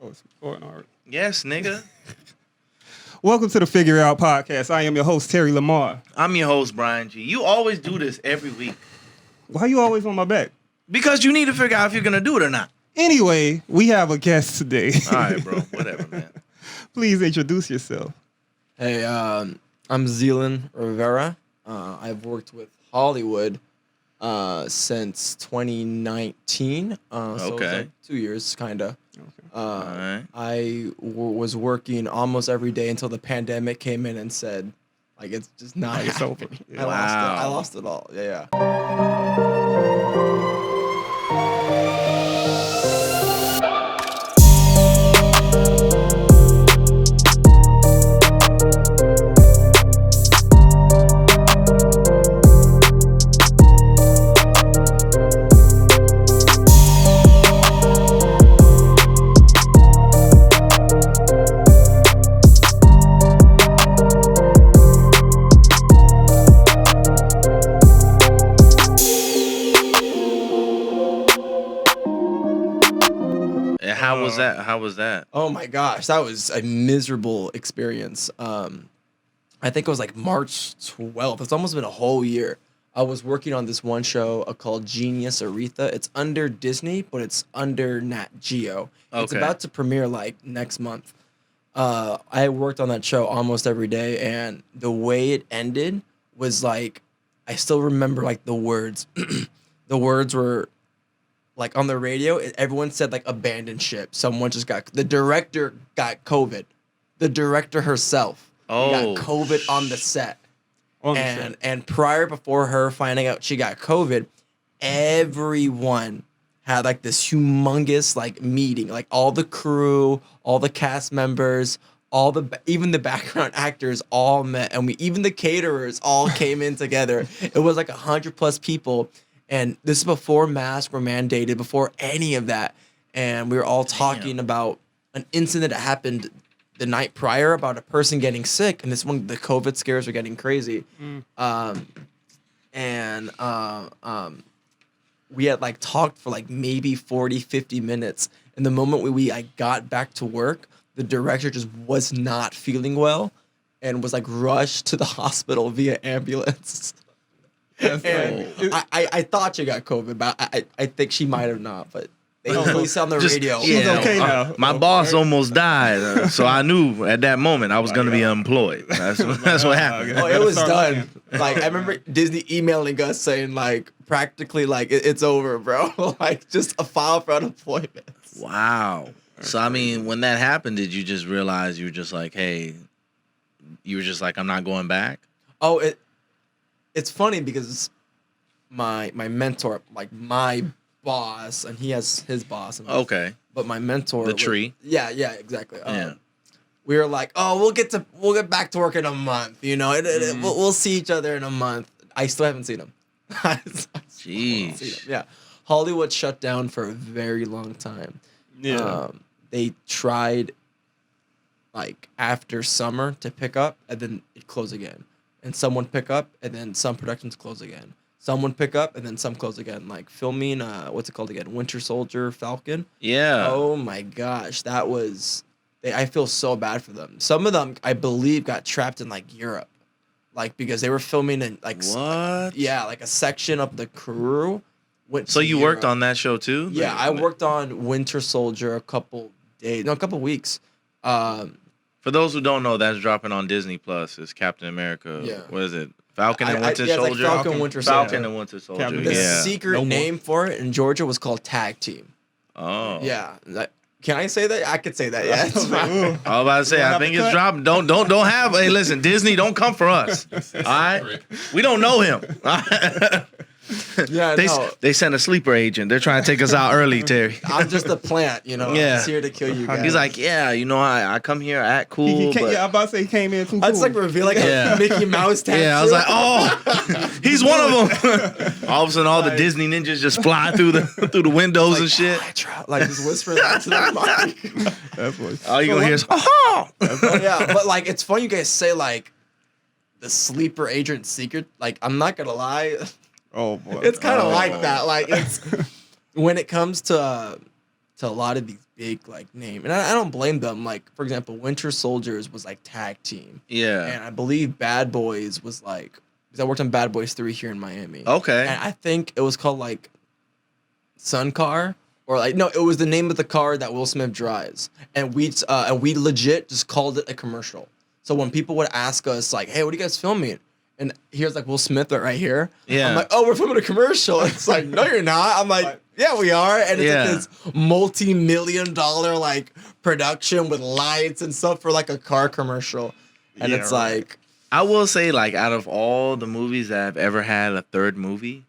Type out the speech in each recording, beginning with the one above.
Oh, it's recording already. Yes, nigga. Welcome to the Figure It Out Podcast. I am your host, Terry Lamar. I'm your host, Brian G. You always do this every week. Why you always on my back? Because you need to figure out if you're going to do it or not. Anyway, we have a guest today. All right, bro. Whatever, man. Please introduce yourself. Hey, I'm Zealynd Rivera. I've worked with Hollywood since 2019. So it was like 2 years, kind of. Right. I was working almost every day until the pandemic came in and said, like, it's just not It's over. I lost it all. Yeah. How was that? Oh my gosh, that was a miserable experience. I think it was like March 12th. It's almost been a whole year. I was working on this one show called Genius Aretha. It's under Disney, but it's under Nat Geo. Okay. It's about to premiere like next month. I worked on that show almost every day, and the way it ended was like, I still remember like the words. The words were like on the radio, everyone said like abandoned ship. The director got COVID. The director herself got COVID on the set. And before her finding out she got COVID, everyone had like this humongous like meeting, like all the crew, all the cast members, even the background actors all met, and even the caterers all came in together. It was like 100+ people. And this is before masks were mandated, before any of that. And we were all talking about an incident that happened the night prior about a person getting sick. And this one, the COVID scares were getting crazy. We had like talked for like maybe 40, 50 minutes. And the moment we got back to work, the director just was not feeling well and was like rushed to the hospital via ambulance. And I thought she got COVID, but I think she might have not. But they released on the radio. She's okay now. My boss almost died, so I knew at that moment I was going to be unemployed. That's what happened. Oh, it was done. Like, I remember Disney emailing us saying, like, practically, like, it's over, bro. Like, just a file for unemployment. Wow. So, I mean, when that happened, did you just realize you were just like, hey, I'm not going back? Oh, it's funny because my mentor, like my boss, and he has his boss. Okay. But my mentor, the tree. Yeah, exactly. Yeah. We were like, oh, we'll get back to work in a month. You know, we'll see each other in a month. I still haven't seen him. Jeez. Yeah. Hollywood shut down for a very long time. Yeah. They tried like after summer to pick up, and then it closed again. And someone pick up, and then some productions close again. Someone pick up, and then some close again. Like filming, what's it called again? Winter Soldier, Falcon. Yeah. Oh my gosh, that was. I feel so bad for them. Some of them, I believe, got trapped in like Europe, like because they were filming in like what? Yeah, like a section of the crew went. So you worked on that show too? Yeah, I worked on Winter Soldier a couple weeks. For those who don't know, that's dropping on Disney Plus. It's Captain America. Yeah. What is it? Falcon and Winter Soldier. Soldier. Like Falcon Winter Soldier. Falcon and Winter Soldier. The secret name for it in Georgia was called Tag Team. Oh. Yeah. Can I say that? I could say that. Yeah. It's fine. I was about to say, I think it's dropping. Don't have. Hey, listen, Disney, don't come for us. All right, we don't know him. Yeah, they sent a sleeper agent. They're trying to take us out early, Terry. I'm just a plant, you know. Yeah. It's here to kill you guys. He's like, yeah, you know, I come here, I act cool. I'm about to say he came in too cool. It's like reveal like a Mickey Mouse tattoo. Yeah, I was like, oh, he's one of them. All of a sudden, all the Disney ninjas just fly through the windows and shit. Like just whisper that to the mic. That's what. All you gonna hear is, oh. Yeah, but like it's funny you guys say like the sleeper agent secret. Like I'm not gonna lie. Oh boy. It's kind of like that. Like it's when it comes to to a lot of these big like name, and I don't blame them. Like for example, Winter Soldiers was like tag team, Yeah. and I believe Bad Boys was like because I worked on Bad Boys 3 here in Miami. Okay. And I think it was called like Sun Car. Or like no, it was the name of the car that Will Smith drives, and we legit just called it a commercial. So when people would ask us like, "Hey, what are you guys filming?" and here's like Will Smith right here, Yeah. I'm like, "Oh, we're filming a commercial." It's like, "No, you're not." I'm like, "Yeah, we are," and it's like this multi-million-dollar like production with lights and stuff for like a car commercial, and it's like, I will say, like, out of all the movies that have ever had a third movie,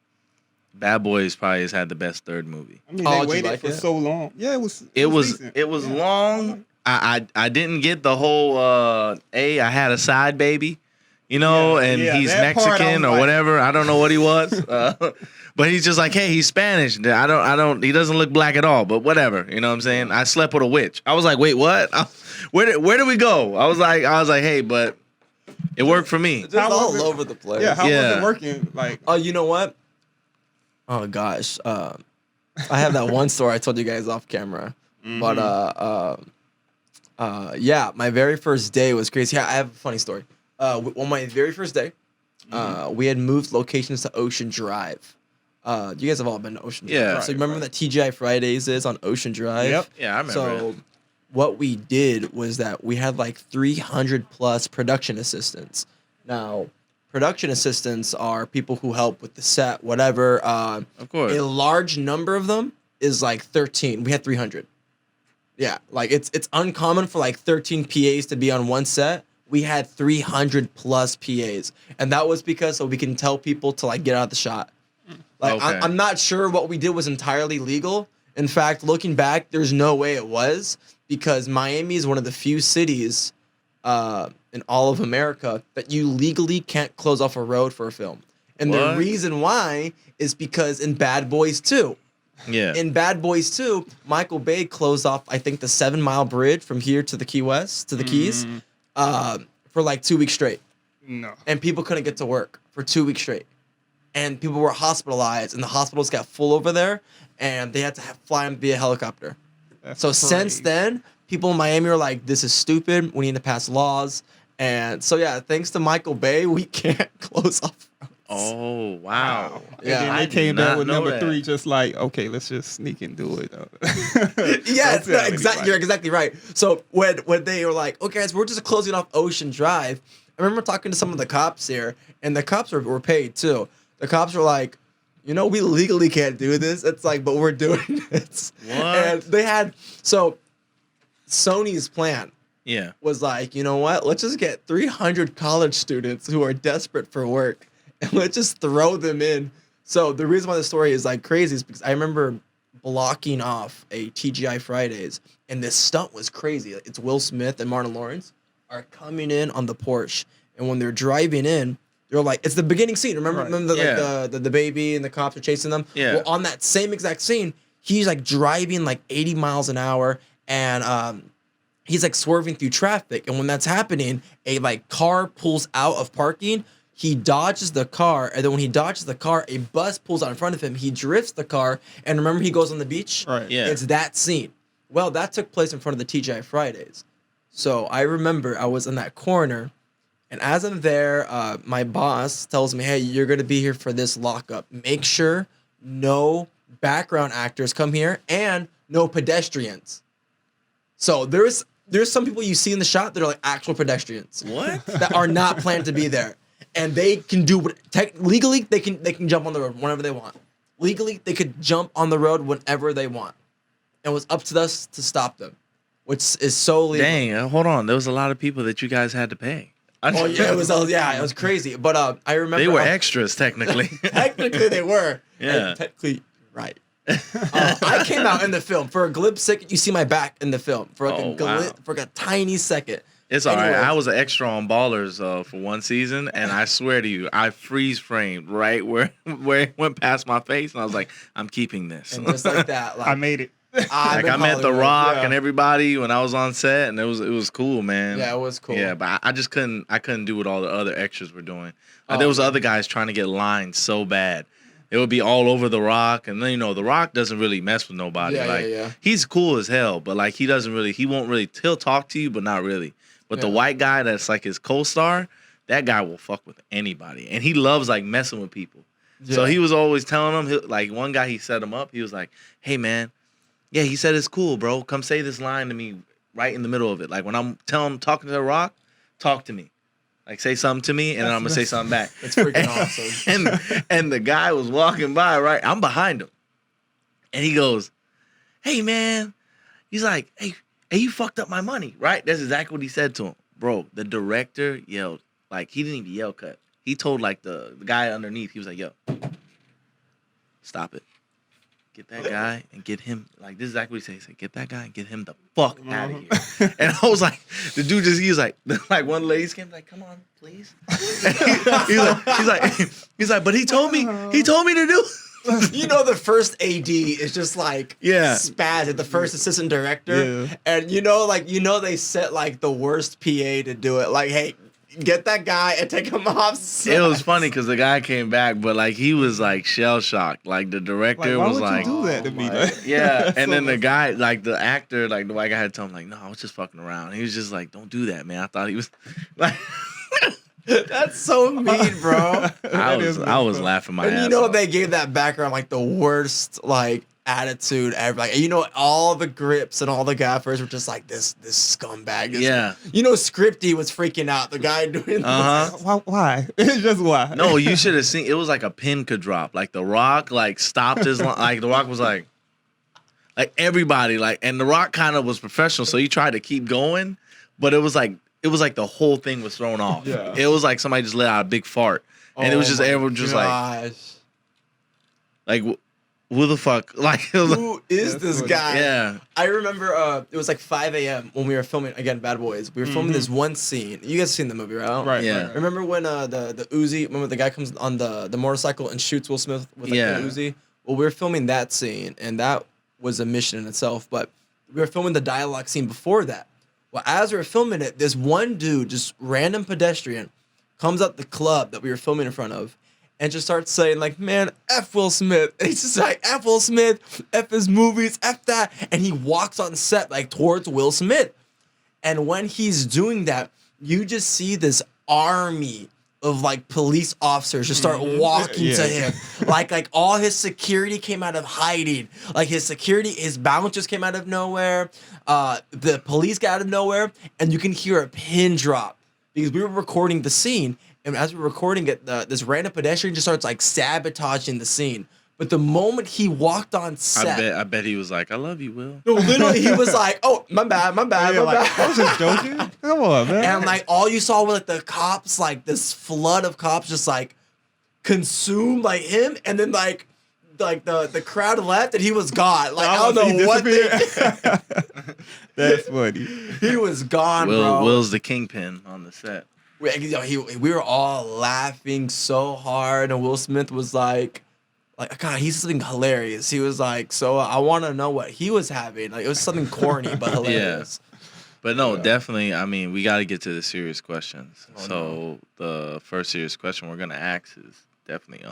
Bad Boys probably has had the best third movie. I mean, Oh, they did you waited like for it? so long. Yeah, it was decent. It was Yeah. long. I didn't get the whole I had a side baby, you know, Yeah, and yeah, he's that part I Mexican was or like- whatever. I don't know what he was, but he's just like, hey, he's Spanish. I don't. He doesn't look black at all. But whatever, you know what I'm saying? I slept with a witch. I was like, wait, what? Where did we go? I was like, hey, but it worked for me. just How all was it? over the place. Yeah, how was Yeah. it working? Like, Oh, you know what? Oh gosh, I have that one story I told you guys off camera, but yeah, my very first day was crazy. Yeah, I have a funny story. On my very first day, we had moved locations to Ocean Drive. You guys have all been to Ocean Drive. Yeah. So you remember that TGI Fridays is on Ocean Drive? Yep. Yeah, I remember. So what we did was that we had like 300 plus production assistants. Now, production assistants are people who help with the set, whatever. Of course. A large number of them is like 13. We had 300. Yeah, like it's uncommon for like 13 PAs to be on one set. We had 300 plus PAs, and that was because so we can tell people to like get out of the shot. Like Okay. I'm not sure what we did was entirely legal. In fact, looking back, there's no way it was because Miami is one of the few cities in all of America that you legally can't close off a road for a film. And the What? reason why is because in Bad Boys 2, yeah. in Bad Boys 2, Michael Bay closed off, I think, the 7 Mile Bridge from here to the Key West, to the Keys, for like 2 weeks straight. no. And people couldn't get to work for 2 weeks straight. And people were hospitalized, and the hospitals got full over there, and they had to fly them via helicopter. That's So since crazy. then, people in Miami are like, this is stupid. We need to pass laws. And so, yeah, thanks to Michael Bay, we can't close off roads. Oh wow. Wow. Yeah, And then I they did came back not with know number that. 3, just like, okay, let's just sneak and do it. Yeah, Don't tell exactly. anybody. You're exactly right. So when they were like, okay, guys, we're just closing off Ocean Drive. I remember talking to some of the cops here, and the cops were paid too. The cops were like, you know, we legally can't do this. It's like, but we're doing this. What? And they had so Sony's plan Yeah. was like, you know what? Let's just get 300 college students who are desperate for work, and let's just throw them in. So the reason why the story is like crazy is because I remember blocking off a TGI Fridays, and this stunt was crazy. It's Will Smith and Martin Lawrence are coming in on the Porsche, and when they're driving in, they're like, it's the beginning scene. Remember, Right. remember Yeah. like the baby and the cops are chasing them. Yeah. Well, on that same exact scene, he's like driving like 80 miles an hour, and he's like swerving through traffic. And when that's happening, a like car pulls out of parking. He dodges the car, and then when he dodges the car, a bus pulls out in front of him. He drifts the car, and remember he goes on the beach? Right. Yeah. It's that scene. Well, that took place in front of the TGI Fridays. So I remember I was in that corner, and as I'm there, my boss tells me, hey, you're going to be here for this lockup. Make sure no background actors come here and no pedestrians. So there's some people you see in the shot that are like actual pedestrians What? that are not planned to be there. And they can do what legally they can jump on the road whenever they want. Legally, they could jump on the road whenever they want. And it was up to us to stop them, which is so legal. Dang. Hold on. There was a lot of people that you guys had to pay. Oh yeah, it was crazy. But I remember They were extras technically. technically they were. Yeah. And technically right. I came out in the film for a glib second. You see my back in the film for like Oh, wow. for like a tiny second. It's all right. Anyways. I was an extra on Ballers for one season, and I swear to you, I freeze framed right where it went past my face, and I was like, "I'm keeping this." And just like that, like I made it. Like I met The Hollywood. Rock Yeah. and everybody when I was on set, and it was cool, man. Yeah, it was cool. Yeah, but I just couldn't do what all the other extras were doing. Oh, There was yeah. other guys trying to get lines so bad it would be all over The Rock, and then The Rock doesn't really mess with nobody. Yeah. He's cool as hell, but like he won't really. He'll talk to you, but not really. But the white guy that's like his co-star, that guy will fuck with anybody, and he loves like messing with people. Yeah. So he was always telling him, like one guy he set him up. He was like, "Hey man, yeah," he said, "it's cool, bro. Come say this line to me right in the middle of it. Like when I'm talking to The Rock, talk to me." Like say something to me, and then I'm gonna say something back. It's freaking awesome. And the guy was walking by, right? I'm behind him, and he goes, "Hey man," he's like, "Hey, you fucked up my money, right?" That's exactly what he said to him, bro. The director yelled, like he didn't even yell cut. He told like the guy underneath. He was like, "Yo, stop it. Get that guy and get him." Like this is exactly what he said. He said, "Get that guy and get him the fuck out of here." And I was like, the dude he was like one lady came like, "Come on, please." he's like, "But he told me to do." The first AD is just like spaz at the first assistant director, and they set like the worst PA to do it. Like, hey, get that guy and take him off set. It was funny because the guy came back, but like he was like shell shocked. Like the director why was would like, you do that to me? Yeah, and then the guy, like the actor, like the white guy had told him like, "No, I was just fucking around." He was just like, "Don't do that, man." I thought he was like, that's so mean, bro. I was laughing my ass off. They gave that background like the worst like attitude ever. Like all the grips and all the gaffers were just like this scumbag. Scripty was freaking out. The guy doing why? It's just why. No, you should have seen. It was like a pin could drop. Like The Rock like stopped his line. Like The Rock was like everybody like, and The Rock kind of was professional, so he tried to keep going, but it was like the whole thing was thrown off. Yeah. It was like somebody just let out a big fart, and it was just everyone just like who the fuck? Like, who is this guy? Yeah. I remember it was like 5 a.m. when we were filming, again, Bad Boys. We were filming this one scene. You guys seen the movie, right? Right. Yeah. Right. Remember when the Uzi, when the guy comes on the motorcycle and shoots Will Smith with the Uzi? Well, we were filming that scene, and that was a mission in itself. But we were filming the dialogue scene before that. Well, as we were filming it, this one dude, just random pedestrian, comes up the club that we were filming in front of, and just starts saying, like, "Man, F Will Smith." And he's just like, "F Will Smith, F his movies, F that." And he walks on set, like, towards Will Smith. And when he's doing that, you just see this army of, like, police officers just start walking to him. Like all his security came out of hiding. Like, his balance just came out of nowhere. The police got out of nowhere. And you can hear a pin drop. Because we were recording the scene. And as we were recording it, this random pedestrian just starts like sabotaging the scene. But the moment he walked on set, I bet he was like, "I love you, Will." No, literally, he was like, "Oh, my bad." I was just joking. Come on, man. And like all you saw was like the cops, like this flood of cops, just like consumed like him, and then like the crowd left, and he was gone. Like I don't know what they did. That's funny. He was gone, bro. Will's the kingpin on the set. We were all laughing so hard, and Will Smith was like, God, he's something hilarious. He was like, so I want to know what he was having. Like, it was something corny but hilarious. Yeah. But no, definitely. I mean, we got to get to the serious questions. The first serious question we're gonna ask is definitely,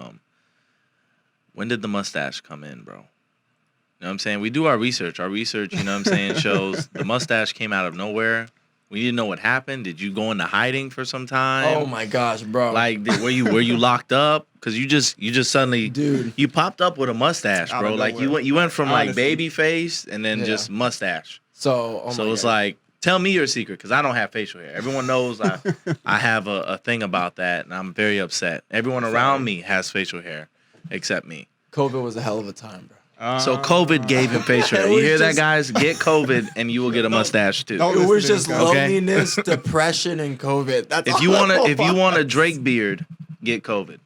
when did the mustache come in, bro? You know what I'm saying? We do our research. Our research, you know what I'm saying, shows the mustache came out of nowhere. We didn't know what happened. Did you go into hiding for some time? Oh my gosh, bro! Like, were you locked up? Because you just suddenly, dude, you popped up with a mustache, bro. Like you went from like baby face and then just mustache. So it's like, tell me your secret, because I don't have facial hair. Everyone knows I have a thing about that, and I'm very upset. Everyone around me has facial hair, except me. COVID was a hell of a time, bro. So COVID gave him facial hair. You hear that, guys? Get COVID, and you will get a mustache too. It was just loneliness, depression, and COVID. That's if you want a Drake beard, get COVID.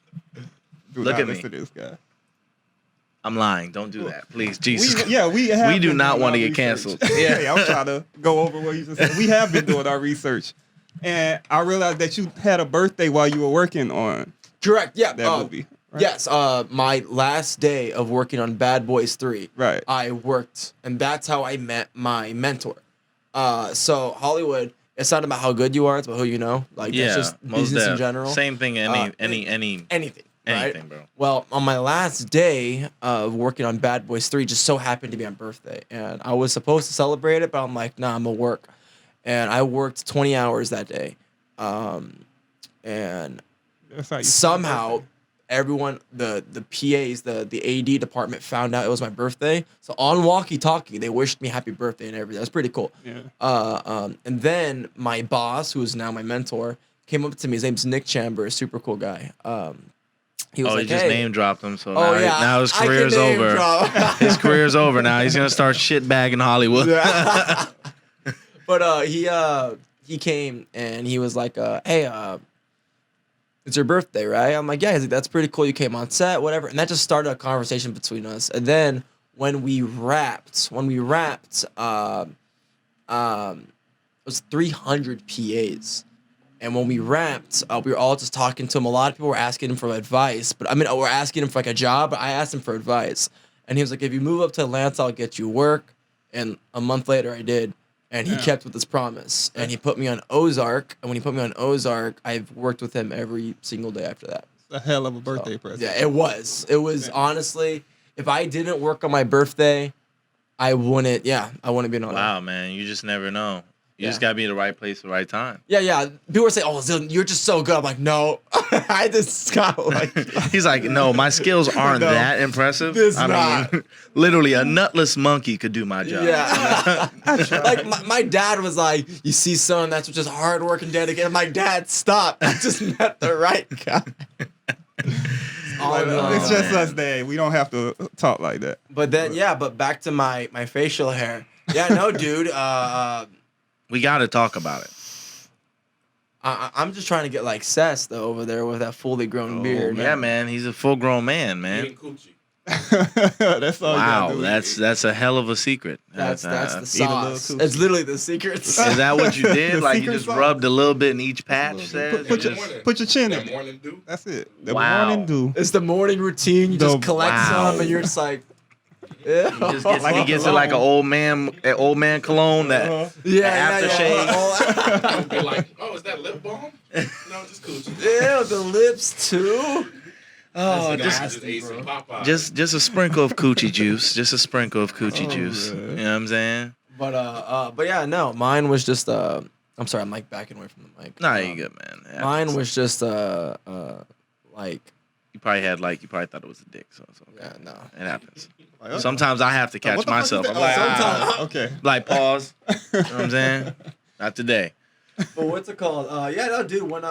Look at me. This guy. I'm lying. Don't do that, please. Jesus. We do not want to get canceled. Yeah, hey, I'm trying to go over what you just said. We have been doing our research, and I realized that you had a birthday while you were working on. Correct. Yeah. That movie. Right? Yes. My last day of working on Bad Boys 3. Right. I worked, and that's how I met my mentor. So Hollywood, it's not about how good you are; it's about who you know. Like, it's just business in general. Same thing. Anything. Anything, bro. Well, on my last day of working on Bad Boys 3, just so happened to be my birthday. And I was supposed to celebrate it, but I'm like, nah, I'm going to work. And I worked 20 hours that day. And That's how you somehow everyone, the PAs, the AD department found out it was my birthday. So on walkie-talkie, they wished me happy birthday and everything. That was pretty cool. Yeah. And then my boss, who is now my mentor, came up to me. His name's Nick Chambers, super cool guy. He was like, he just hey. name dropped him, so Oh, now, yeah, now his I can career's name over. drop. His career's over now. He's gonna start shitbagging Hollywood. But he came and he was like, hey, it's your birthday, right? I'm like, yeah. He's like, that's pretty cool. You came on set, whatever. And that just started a conversation between us. And then when we wrapped, it was 300 PAs. And when we wrapped, we were all just talking to him. A lot of people were asking him for advice, but I mean, we're asking him for like a job. But I asked him for advice, and he was like, "If you move up to Atlanta, I'll get you work." And a month later, I did, and he kept with his promise. And he put me on Ozark. And when he put me on Ozark, I've worked with him every single day after that. It's a hell of a birthday present. Yeah, it was. It was honestly, if I didn't work on my birthday, I wouldn't. Yeah, I wouldn't be on. Wow, man, you just never know. You just Yeah. gotta be in the right place at the right time. Yeah. People were saying, "Oh, Zealynd, you're just so good." I'm like, no, I just got like. He's like, no, my skills aren't No, that impressive. it's I not. mean, literally, a nutless monkey could do my job. Yeah. Like my dad was like, "You see, son, that's just hard work and dedication." I'm like, "Dad, stop! I just met the right guy." It's just us, Dad. We don't have to talk like that. But then, but back to my facial hair. Yeah, no, dude. We gotta talk about it. I'm just trying to get like Cess though over there with that fully grown beard. Yeah, man, he's a full-grown man, man. Eating coochie. That's all. Wow, you gotta do. that's a hell of a secret. That's the eat a little sauce. coochie. It's literally the secrets. Is that what you did? The Like you secret just sauce. rubbed a little bit in each patch? Says? Put your- put your chin that in. morning dew. That's it. The Wow. morning dew. It's the morning routine. You just collect wow. some, and you're just like, yeah. He just gets, he gets it like an old man cologne that aftershave. Don't be like, oh, is that lip balm? No, just coochie. Yeah, the lips too. Oh, I just just ate some Popeyes. just a sprinkle of coochie juice. Just a sprinkle of coochie juice. man. You know what I'm saying? But yeah, no, mine was just I'm sorry, I'm like backing away from the mic. Nah, you good, man. It Mine happens. was just like You probably thought it was a dick. So it's okay. yeah, no. It happens. Like, Sometimes I have to catch what the fuck myself. is I'm that? like, Sometimes. ah. Okay. Like pause. You know what I'm saying? Not today. But what's it called? Yeah, no, dude. When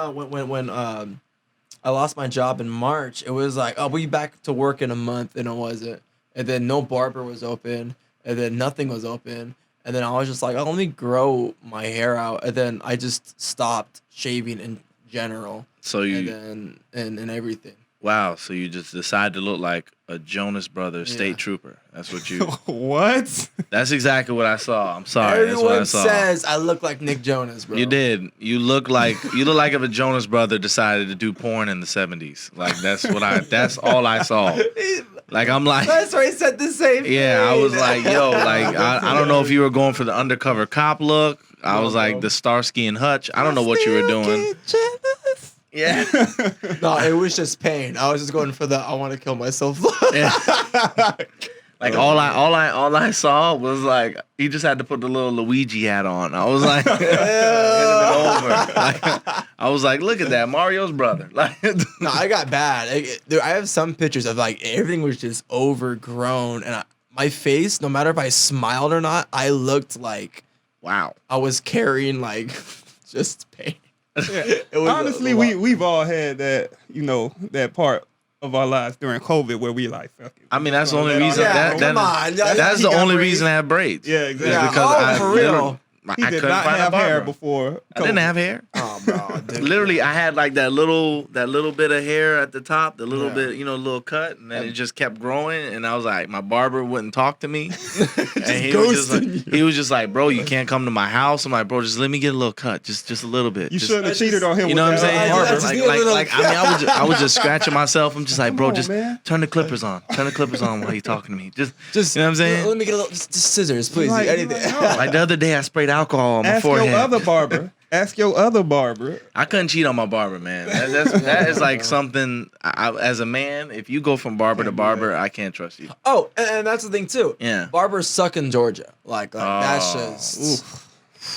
I lost my job in March, it was like, oh, we'll be back to work in a month, and it wasn't. And then no barber was open, and then nothing was open, and then I was just like, oh, let me grow my hair out, and then I just stopped shaving in general, So and you then and everything. wow. So you just decided to look like a Jonas Brothers Yeah. state trooper. That's what you. What? That's exactly what I saw. I'm sorry. That's what I Everyone saw. says I look like Nick Jonas, bro. You did. You look like if a Jonas brother decided to do porn in the 70s. Like that's all I saw. Like I'm like That's why he said the same thing. yeah, I was like, yo, like I don't know if you were going for the undercover cop look. I was like the Starsky and Hutch. I don't know what you were doing. Yeah. No, it was just pain. I was just going for the I want to kill myself. Like all I saw was like he just had to put the little Luigi hat on. I was like, it had been over. Like, I was like, look at that, Mario's brother. Like, No, I got bad. I have some pictures of like everything was just overgrown, and my face, no matter if I smiled or not, I looked like wow. I was carrying like just pain. Yeah. It was Honestly, a lot. we've all had that, that part of our lives during COVID where we like, fuck it. I mean, that's the only Let all reason. that come on. Yeah, That's he the got only braids. reason I have braids. Yeah, Is exactly. because for real. He I did couldn't not find a have hair barber. before. I didn't have hair. Oh, bro. Dude. Literally, I had like that little bit of hair at the top, the little Yeah. bit, little cut, and then it just kept growing. And I was like, my barber wouldn't talk to me. And he was just like, bro, you can't come to my house. I'm like, bro, just let me get a little cut, just a little bit. You Just- shouldn't have cheated on him. You with know what I'm that saying? I barber. just need a little I was just scratching myself. I'm just like, bro, Come on, just man. turn the clippers on. Turn the clippers on while you're talking to me. Just You know what I'm saying? Let me get a little just scissors, please. Like, Anything. no. like the other day, I sprayed alcohol on my Ask forehead. your other barber Ask your other barber. I couldn't cheat on my barber, man. That is like something. As a man, if you go from barber to Can't do barber, I can't trust you. Oh, and that's the thing too. Yeah. Barbers suck in Georgia. Like that's Oh. just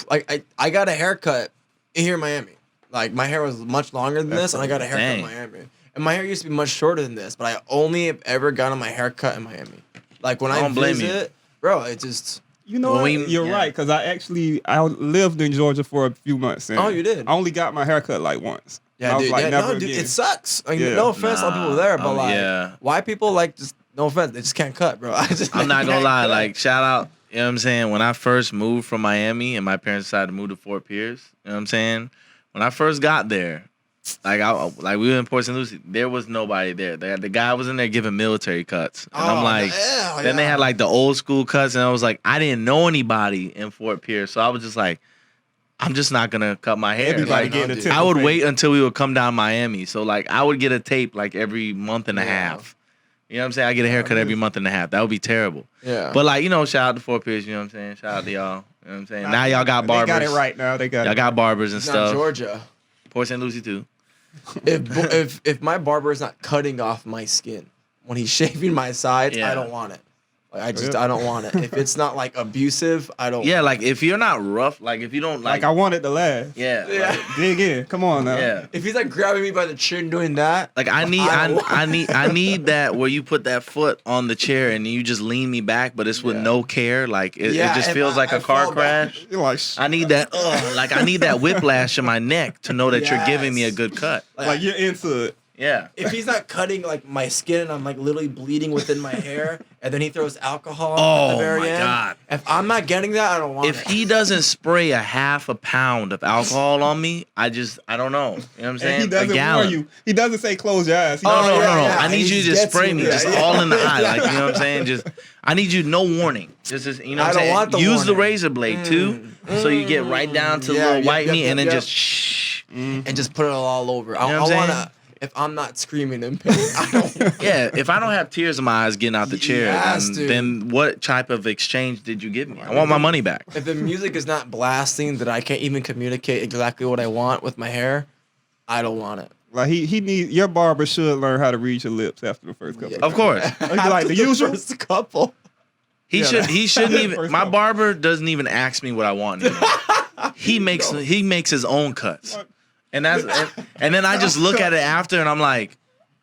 like I got a haircut here in Miami. Like my hair was much longer than this, and I got a haircut Dang. in Miami. And my hair used to be much shorter than this, but I only have ever gotten my hair cut in Miami. Like when I don't blame you. visit, bro, it just You know Well, what? we- You're yeah. right, because I lived in Georgia for a few months. And Oh, you did? I only got my hair cut like once. yeah, I was dude, like, yeah, never no, dude, again. it sucks. Like, Yeah. no offense, a lot of people there, but like, yeah. why people like just no offense, they just can't cut, bro. I'm not gonna lie. Like, shout out. You know what I'm saying? When I first moved from Miami and my parents decided to move to Fort Pierce, you know what I'm saying? When I first got there, like we were in Port St. Lucie, there was nobody there. The guy was in there giving military cuts, and I'm like, then they had like the old school cuts, and I was like, I didn't know anybody in Fort Pierce, so I was just like, I'm just not gonna cut my hair. Everybody Like, getting a I tip I would of wait fame. until we would come down Miami, so like I would get a tape like every month and a half. You know what I'm saying? I get a haircut every month and a half. That would be terrible. yeah. But like, you know, shout out to Fort Pierce, you know what I'm saying? Shout out to y'all. You know what I'm saying? Now y'all got barbers. They got it right now. They got Y'all it. got barbers and it's not stuff. Georgia. Port St. Lucie too. If my barber is not cutting off my skin when he's shaving my sides, Yeah. I don't want it. Like I don't want it. If it's not like abusive, I don't. Yeah, like if you're not rough, like if you don't Like like, I wanted to last. yeah, Yeah. like, Dig in. Come on now. yeah. If he's like grabbing me by the chin doing that, Like I need that where you put that foot on the chair and you just lean me back, but it's with Yeah. no care. Like it just if feels like I a car fall back- crash. You're like, I need that. Like I need that whiplash in my neck to know that you're giving me a Yes. good cut. like you're into it. Yeah. If he's not cutting like my skin and I'm like literally bleeding within my hair, and then he throws alcohol at Oh, the very my end. God. If I'm not getting that, I don't want If it. he doesn't spray a half a pound of alcohol on me, I don't know. You know what I'm And saying? he doesn't a gallon. warn you. He doesn't say close your eyes. He No, Oh, no, yeah, no, no. yeah. I need He you to just just spray gets me, you. just Yeah. all in the eye, like you know what I'm saying. Just I need you no warning. Just you know I what I'm don't saying. want the Use the warning. razor blade too, so you get right down to Yeah, little yep, white yep, meat, yep, and then yep. just shh. and just put it all over. I know what I'm wanna. saying? If I'm not screaming in pain, I don't. Yeah, if I don't have tears in my eyes getting out the chair, Yes, dude. then what type of exchange did you give me? I want my money back. If the music is not blasting that I can't even communicate exactly what I want with my hair, I don't want it. Like he needs your barber should learn how to read your lips after the first couple. Of course, He'd be like the usual. First couple. he Yeah, should. He shouldn't even. first My couple. barber doesn't even ask me what I want anymore. He makes his own cuts, and and then I just look at it after, and I'm like,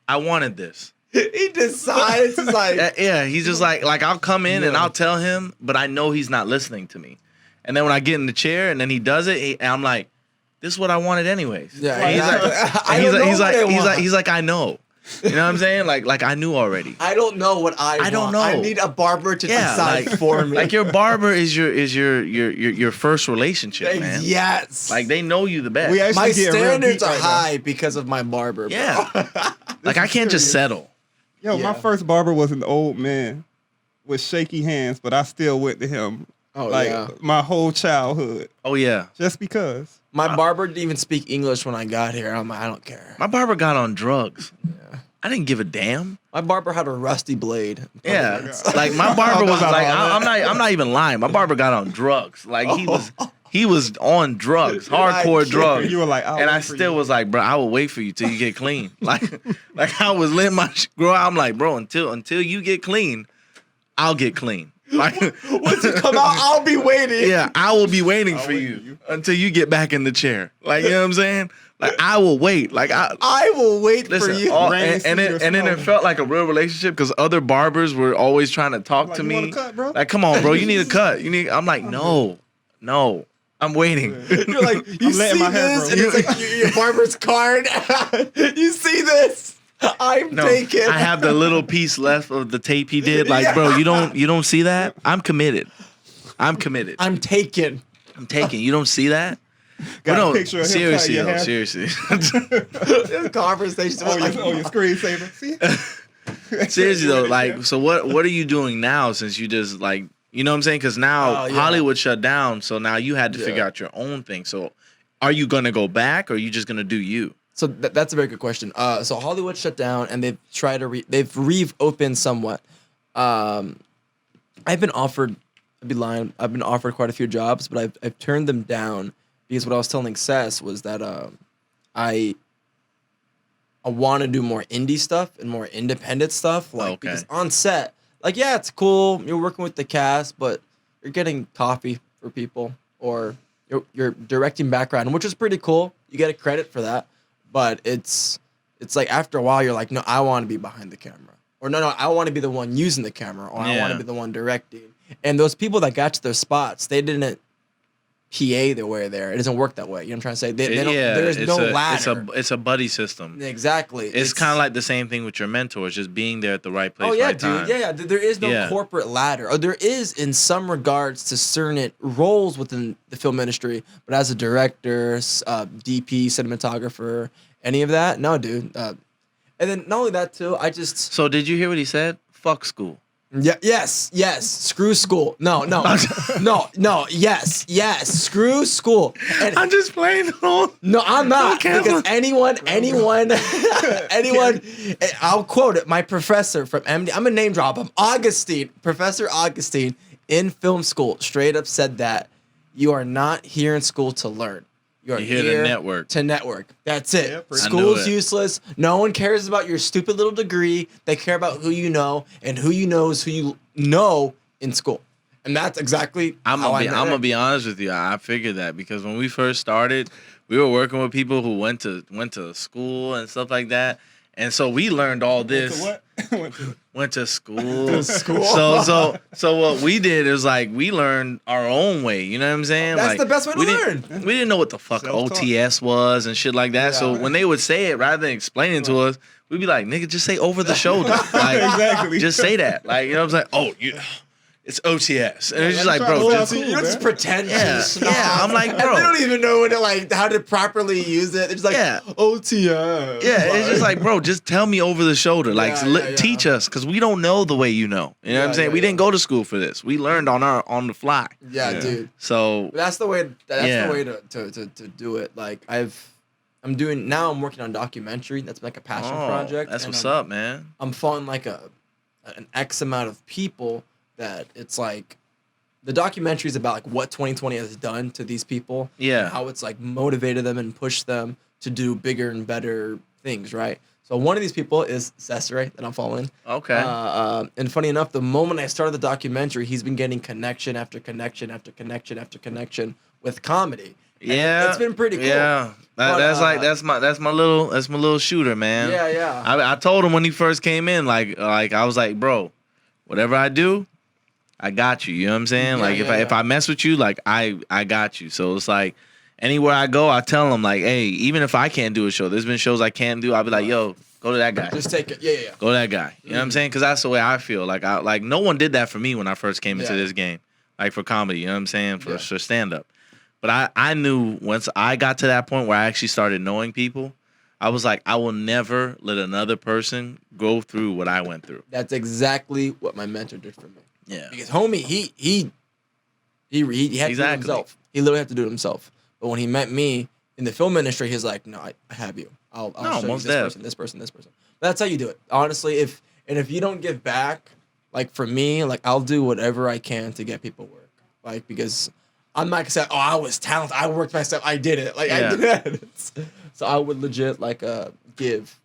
I wanted this. He decides he's like, Yeah, he's just like I'll come in and I'll tell him, but I know he's not listening to me. And then when I get in the chair and then he does it, and I'm like, this is what I wanted anyways. yeah, And he's exactly. like, I and don't know he's what I like, want. he's like, I know. You know what I'm saying? Like I knew already. I don't know what I want. don't know. I need a barber to Yeah, decide like- for me. Like your barber is your first relationship, man. Yes. Like they know you the best. We actually my get real standards deep are right now. high because of my barber. Bro. Yeah. Like I can't just settle. Yo, Yeah. my first barber was an old man with shaky hands, but I still went to him Oh like yeah. my whole childhood Oh yeah. just because. My barber didn't even speak English when I got here. I'm like, I don't care. My barber got on drugs. I didn't give a damn. My barber had a rusty blade. Yeah, like my barber was like, I'm not even lying. My barber got on drugs. Like he was on drugs, hardcore drugs. You were like, I'll and I wait for still you. was like, bro, I will wait for you till you get clean. like I was letting my grow out. I'm like, bro, until you get clean, I'll get clean. Like Once you come out, I'll be waiting. yeah, I will be waiting for wait you, for you. until you get back in the chair. Like you know what I'm saying? Like I will wait. Like I will wait Listen, for you. Rain, and then sleet, or it snow. felt like a real relationship because other barbers were always trying to talk Like, to "You me. want a cut, bro?" Like, come on, bro, you need a cut. I'm like, no, I'm waiting. You're like, you I'm letting see my hair this? grow. And it's like your barber's card. You see this? I'm No, taking. I have the little piece left of the tape he did. Like, bro, you don't see that? I'm committed. I'm taken. taking. You don't see that? Got But a picture of him seriously, cutting your though, hair? seriously. This conversation. Oh, your screensaver. See? Seriously though, like, so what are you doing now since you just like, you know what I'm saying? Because now Oh, yeah. Hollywood shut down, so now you had to Yeah. figure out your own thing. So, are you gonna go back, or are you just gonna do you? So that's a very good question. So Hollywood shut down, and they've tried to they've reopened somewhat. I've been offered. I'd be lying. I've been offered quite a few jobs, but I've turned them down because what I was telling Sess was that I want to do more indie stuff and more independent stuff. Like because on set, like yeah, it's cool. You're working with the cast, but you're getting coffee for people or you're directing background, which is pretty cool. You get a credit for that, but it's like after a while you're like, no, I want to be behind the camera, or no, I want to be the one using the camera, or I want to be the one directing. And those people that got to their spots, they didn't PA their way there. It doesn't work that way. You know what I'm trying to say? They don't, there's no ladder. It's a buddy system. Exactly. It's kind of like the same thing with your mentors, just being there at the right place, yeah, right dude. time. Yeah. There is no corporate ladder. Or there is in some regards to certain roles within the film industry, but as a director, DP, cinematographer, any of that, no, dude. And then not only that too, I just. So did you hear what he said? Fuck school. Yeah. Yes. Screw school. No. Yes. Screw school. And I'm just playing on. no, I'm not. Because anyone. I'll quote it. My professor from MD. I'm a name drop him. Professor Augustine in film school straight up said that you are not here in school to learn. You're here to network. That's it. Yeah, School's useless. No one cares about your stupid little degree. They care about who you know, and who you know is who you know in school. And that's exactly I'm gonna be honest with you. I figured that because when we first started, we were working with people who went to school and stuff like that. And so we learned all this. Went to school. So what we did is like we learned our own way. You know what I'm saying? That's like, the best way to learn. We didn't know what the fuck OTS was and shit like that. Yeah. So when they would say it rather than explaining to us, we'd be like, nigga, just say over the shoulder. Like, exactly. Just say that. Like, you know what I'm saying? Oh, it's OTS. And it's just like, bro, just pretend to snob. Yeah, I'm like, bro. And they don't even know how to properly use it. It's like, OTS. Yeah, it's just like, bro, just tell me over the shoulder. Like, teach us, because we don't know the way you know. You know what I'm saying? We didn't go to school for this. We learned on the fly. Yeah, dude. So that's the way. That's the way to do it. Like I'm working on a documentary. That's like a passion project. That's what's up, man. I'm following like an X amount of people. That it's like the documentary is about like what 2020 has done to these people. Yeah. How it's like motivated them and pushed them to do bigger and better things, right? So one of these people is Cesare that I'm following. Okay. And funny enough, the moment I started the documentary, he's been getting connection after connection after connection after connection with comedy. Yeah, it's been pretty cool. Yeah, that's my little shooter, man. Yeah. I told him when he first came in, like I was like, bro, whatever I do, I got you. You know what I'm saying? If I mess with you, like I got you. So it's like anywhere I go, I tell them like, hey, even if I can't do a show, there's been shows I can't do. I'll be like, yo, go to that guy. Just take it. Yeah. Go to that guy. You know what I'm saying? Because that's the way I feel. Like no one did that for me when I first came into this game. Like for comedy, you know what I'm saying? For stand up. But I knew once I got to that point where I actually started knowing people, I was like, I will never let another person go through what I went through. That's exactly what my mentor did for me. Yeah. Because homie, he had to do it himself. He literally had to do it himself. But when he met me in the film industry, he's like, no, I have you. I'll show you this person. But that's how you do it. Honestly, if you don't give back, like for me, like I'll do whatever I can to get people work. Like because I'm not gonna say, oh, I was talented. I worked myself. I did it. Like I did it. So I would legit like give.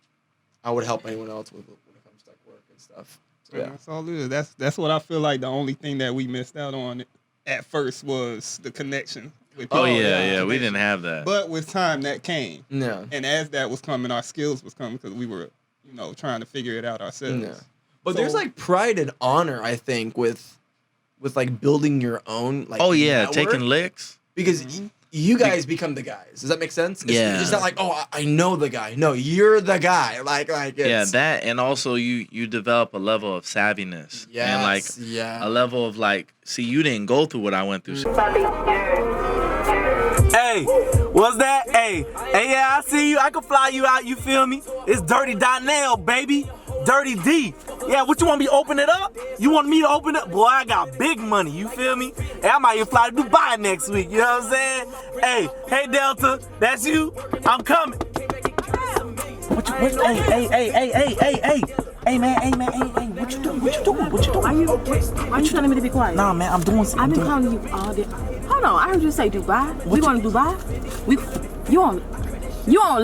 I would help anyone else when it comes to like work and stuff. So, yeah. That's all it is. That's what I feel like the only thing that we missed out on at first was the connection with people. Oh yeah, we didn't have that. But with time that came. Yeah. And as that was coming, our skills was coming because we were, trying to figure it out ourselves. Yeah. But there's like pride and honor, I think, with like building your own like network. Taking licks. Because you guys become the guys. Does that make sense? Yeah. It's not like, oh, I know the guy. No, you're the guy. Like it's, that and also you develop a level of savviness. Yes, and a level of like, see, you didn't go through what I went through. Hey, what's that? Hey, yeah, I see you. I can fly you out, you feel me? It's Dirty Donnell, baby. Dirty D. Yeah, what you want me to open it up? You want me to open it? Boy, I got big money, you feel me? Hey, I might even fly to Dubai next week, you know what I'm saying? Hey, Delta, that's you? I'm coming. Hey, man, what you doing? What you doing? What you doing? Why you telling me to be quiet? Nah, man, I'm doing something. I've been calling you all day. Hold on, I heard you say Dubai. We going to Dubai? You on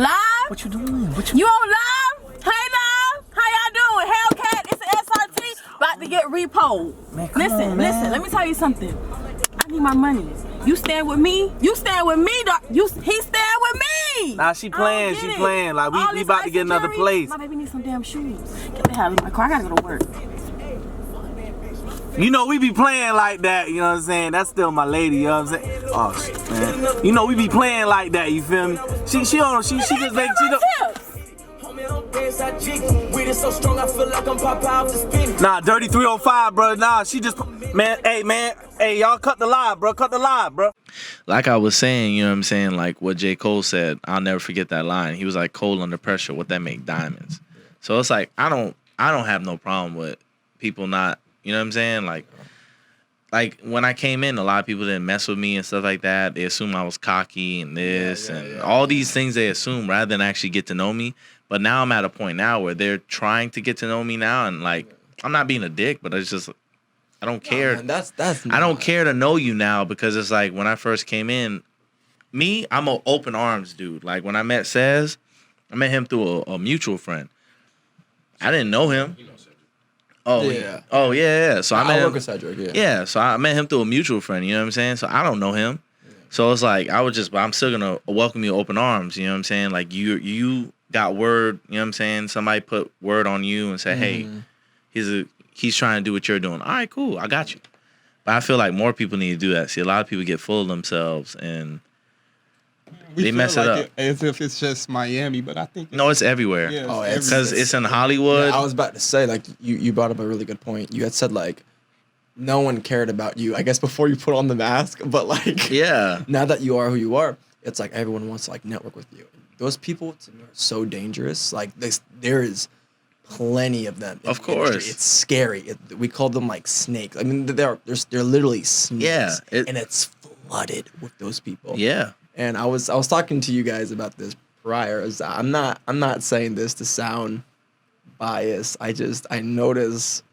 live? What you doing? You on live? Hey, love. How y'all doing? Hellcat, it's an SRT. About to get repoed. Man, come on, man. Listen. Let me tell you something. I need my money. You stand with me? You stand with me, dog. He stand with me. Nah, she playing. She playing. Like, we about to get another place. My baby needs some damn shoes. Get the hell out of my car. I gotta go to work. You know, we be playing like that, you know what I'm saying? That's still my lady, you know what I'm saying? Oh, shit, man. You know, we be playing like that, you feel me? She just make, she don't. Nah, Dirty 305, bro. Nah, she just, man, hey, y'all cut the live, bro. Cut the live, bro. Like I was saying, you know what I'm saying? Like what J. Cole said, I'll never forget that line. He was like, coal under pressure, what that make diamonds. So it's like, I don't have no problem with people not, you know what I'm saying? Like when I came in, a lot of people didn't mess with me and stuff like that. They assumed I was cocky and this and all these things they assume rather than actually get to know me. But now I'm at a point now where they're trying to get to know me now, and like I'm not being a dick, but it's just I don't care. Man, that's I don't care to know you now because it's like when I first came in, I'm an open arms dude. Like when I met Sez, I met him through a mutual friend. I didn't know him. Yeah. So I met him. Work with Cedric, Yeah, so I met him through a mutual friend, you know what I'm saying? So I don't know him. So it's like but I'm still gonna welcome you with open arms, you know what I'm saying? Like you got word, you know what I'm saying? Somebody put word on you and said, hey, he's trying to do what you're doing. All right, cool, I got you. But I feel like more people need to do that. See, a lot of people get full of themselves and they mess it up. As if it's just Miami, but I think it's everywhere. Yeah, it's because it's in Hollywood. Yeah, I was about to say, like, you brought up a really good point. You had said, like, no one cared about you, I guess, before you put on the mask. But, like, now that you are who you are, it's like everyone wants to, like, network with you. Those people, to me, are so dangerous. Like, there is plenty of them. Of course. It's scary. We call them, like, snakes. I mean, they're literally snakes. Yeah. And it's flooded with those people. Yeah. And I was talking to you guys about this prior. I'm not saying this to sound biased. I notice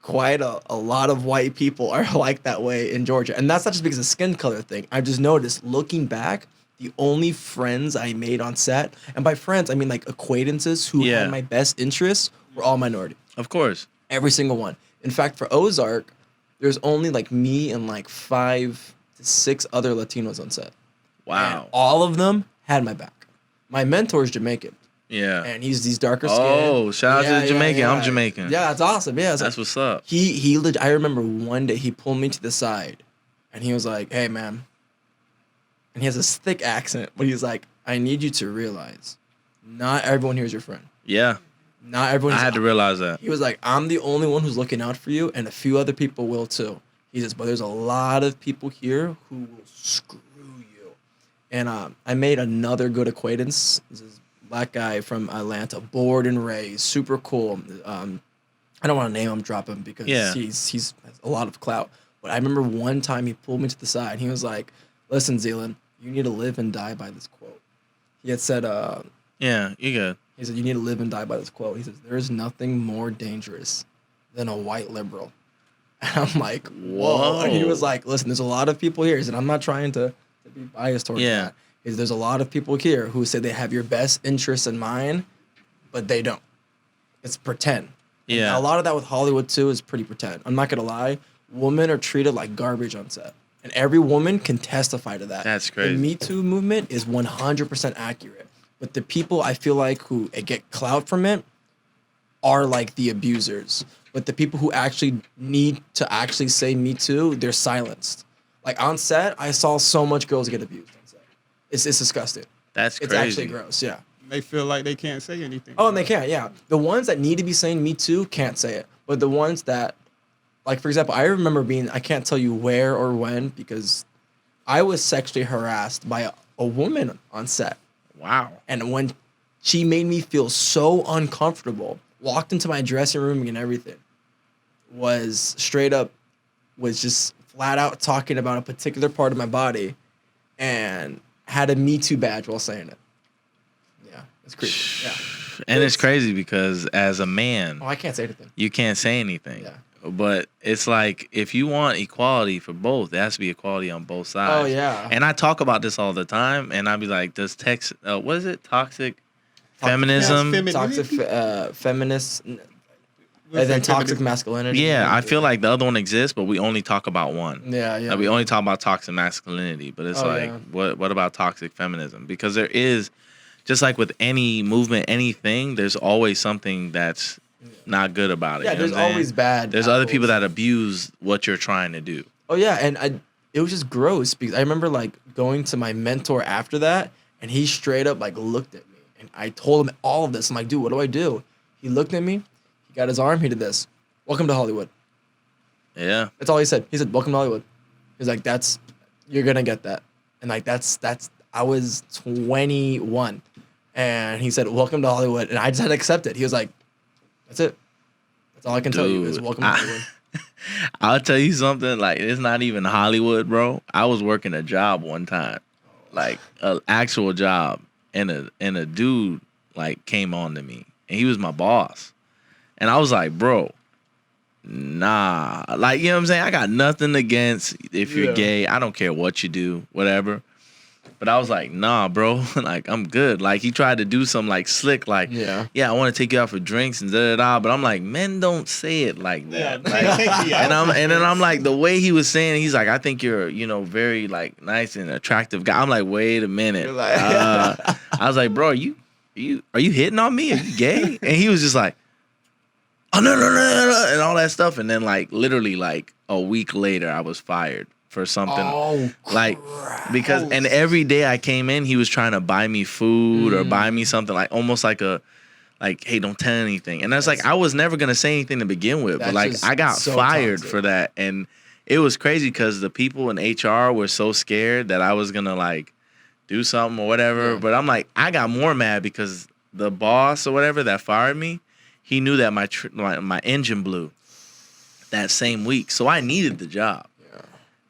quite a lot of white people are like that way in Georgia. And that's not just because of skin color thing. I just noticed looking back, the only friends I made on set, and by friends I mean like acquaintances who had my best interests, were all minority. Of course. Every single one. In fact, for Ozark, there's only like me and like 5 to 6 other Latinos on set. Wow. And all of them had my back. My mentor is Jamaican. Yeah. And he's darker skinned. Oh, shout out to the Jamaican. I'm Jamaican. Yeah, that's awesome. Yeah. That's what's up. I remember one day he pulled me to the side and he was like, hey, man. And he has this thick accent, but he's like, I need you to realize not everyone here is your friend. Yeah. Not everyone. I had to realize that. He was like, I'm the only one who's looking out for you, and a few other people will too. He says, but there's a lot of people here who will screw you. And I made another good acquaintance. This is a black guy from Atlanta, born and raised, super cool. I don't want to name him, drop him because he's has a lot of clout. But I remember one time he pulled me to the side. And he was like, listen, Zealynd, you need to live and die by this quote. He had said, yeah, you good. He said, you need to live and die by this quote. He says, there is nothing more dangerous than a white liberal. And I'm like, whoa. And he was like, listen, there's a lot of people here. He said, I'm not trying to be biased towards that. He said, there's a lot of people here who say they have your best interests in mind, but they don't. It's pretend. Yeah. And a lot of that with Hollywood, too, is pretty pretend. I'm not going to lie. Women are treated like garbage on set. And every woman can testify to that. That's crazy. The Me Too movement is 100% accurate. But the people I feel like who get clout from it are like the abusers. But the people who actually need to actually say Me Too, they're silenced. Like on set, I saw so much girls get abused on set. It's disgusting. That's crazy. It's actually gross, yeah. They feel like they can't say anything. Oh, and they can't, yeah. The ones that need to be saying Me Too can't say it. But the ones that, like, for example, I remember I can't tell you where or when, because I was sexually harassed by a woman on set. Wow. And when she made me feel so uncomfortable, walked into my dressing room and everything, was just flat out talking about a particular part of my body and had a Me Too badge while saying it. Yeah, it's creepy. Yeah. And it's crazy because as a man, Oh, I can't say anything. you can't say anything. Yeah. But it's like if you want equality for both, there has to be equality on both sides. Oh yeah. And I talk about this all the time, and I'd be like, does what is it? Toxic feminism? Toxic feminists, and then feminism? toxic masculinity. Yeah, I feel like the other one exists, but we only talk about one. Yeah, yeah. Like we only talk about toxic masculinity, but it's Oh, like, yeah. what about toxic feminism? Because there is, just like with any movement, anything, there's always something that's not good about it. Yeah, you know there's what I'm saying? always bad. There's other apples. people that abuse what you're trying to do. Oh yeah, and it was just gross because I remember like going to my mentor after that, and he straight up like looked at me, and I told him all of this. I'm like, dude, what do I do? He looked at me, he got his arm, he did this. Welcome to Hollywood. Yeah. That's all he said. He said, welcome to Hollywood. He's like, you're gonna get that, and like that's I was 21, and he said, welcome to Hollywood, and I just had to accept it. He was like, that's it. That's all I can tell you is Dude, welcome to Hollywood. I'll tell you something, like it's not even Hollywood, bro. I was working a job one time, like an actual job, and a dude like came on to me, and he was my boss, and I was like, bro, nah, like, you know what I'm saying? I got nothing against if you're Yeah. gay. I don't care what you do, whatever. But I was like, nah, bro, like I'm good. Like he tried to do some like slick, like, Yeah. I want to take you out for drinks and da da da. But I'm like, men don't say it like that. Like, take me out. and then I'm like, the way he was saying, he's like, I think you're, very like nice and attractive guy. I'm like, wait a minute. You're like- I was like, bro, are you hitting on me? Are you gay? And he was just like, oh no, and all that stuff. And then like literally like a week later, I was fired for something. Oh, Like, because, and every day I came in, he was trying to buy me food or buy me something, like almost like hey, don't tell anything. And that's like, I was never going to say anything to begin with, but That's like, just I got so fired toxic. for that. And it was crazy because the people in HR were so scared that I was going to like do something or whatever. Yeah. But I'm like, I got more mad because the boss or whatever that fired me, he knew that my engine blew that same week. So I needed the job.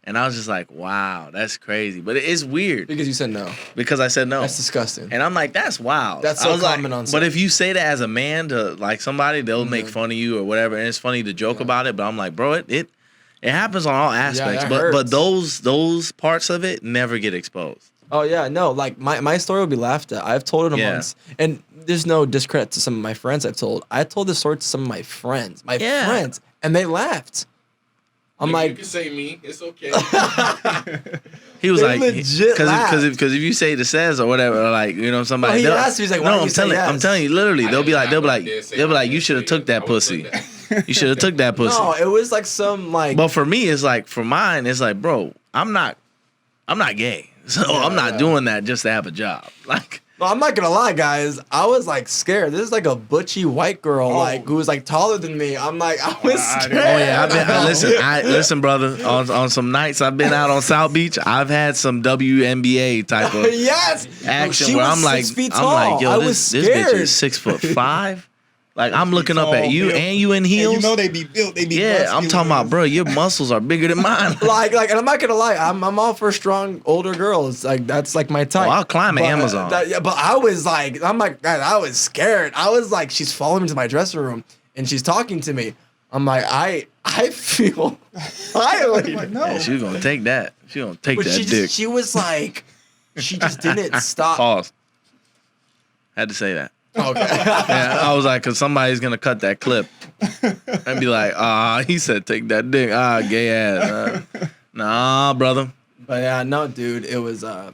And I was just like, wow, that's crazy. But it is weird because you said no. because I said no. That's disgusting. And I'm like, that's wild. That's I so was like, common on but set. if you say that as a man to like somebody, they'll make fun of you or whatever. And it's funny to joke about it. But I'm like, bro, it happens on all aspects. that But hurts. those parts of it never get exposed. Oh yeah, no, like my story will be laughed at. I've told it Yeah. once, and there's no discredit to some of my friends I've told. I told this story to some of my friends, and they laughed. I'm You like, can say me. It's okay. He was They like, legit because laughed. if you say the says or whatever, or like somebody, Well, he they'll- asked me, he's like, why no, did you say I'm yes? telling you, literally, I they'll be didn't like, say you should have took that pussy. You should have took that pussy. no, it was like some like. But for me, it's like, for mine, it's like, bro, I'm not gay. So I'm not doing that just to have a job. Like, No, I'm not gonna lie, guys. I was like scared. This is like a butchy white girl, like who was like taller than me. I'm like, I was scared. oh yeah, listen, brother. On some nights I've been out on South Beach, I've had some WNBA type of yes, action she where was I'm like, 6 feet tall. I'm like, yo, I this was bitch scared. is 6'5". Like I'm looking up at tall, you built. and you in And heels. you know they be built. They be Yeah, I'm muscular. talking about, bro. Your muscles are bigger than mine. like, and I'm not gonna lie, I'm all for strong older girls. Like that's like my type. Oh, I'll climb an But, Amazon. But I was like, I'm like, God, I was scared. I was like, she's following me to my dressing room and she's talking to me. I'm like, I feel violated. Like, no. Yeah, she was gonna take that. She gonna take But that she dick. she was like, she just didn't stop. Pause. Had to say that. Okay. Yeah, I was like, cause somebody's gonna cut that clip and be like, he said take that dick. Gay ass. Nah, brother. But yeah, no, dude, it was yeah.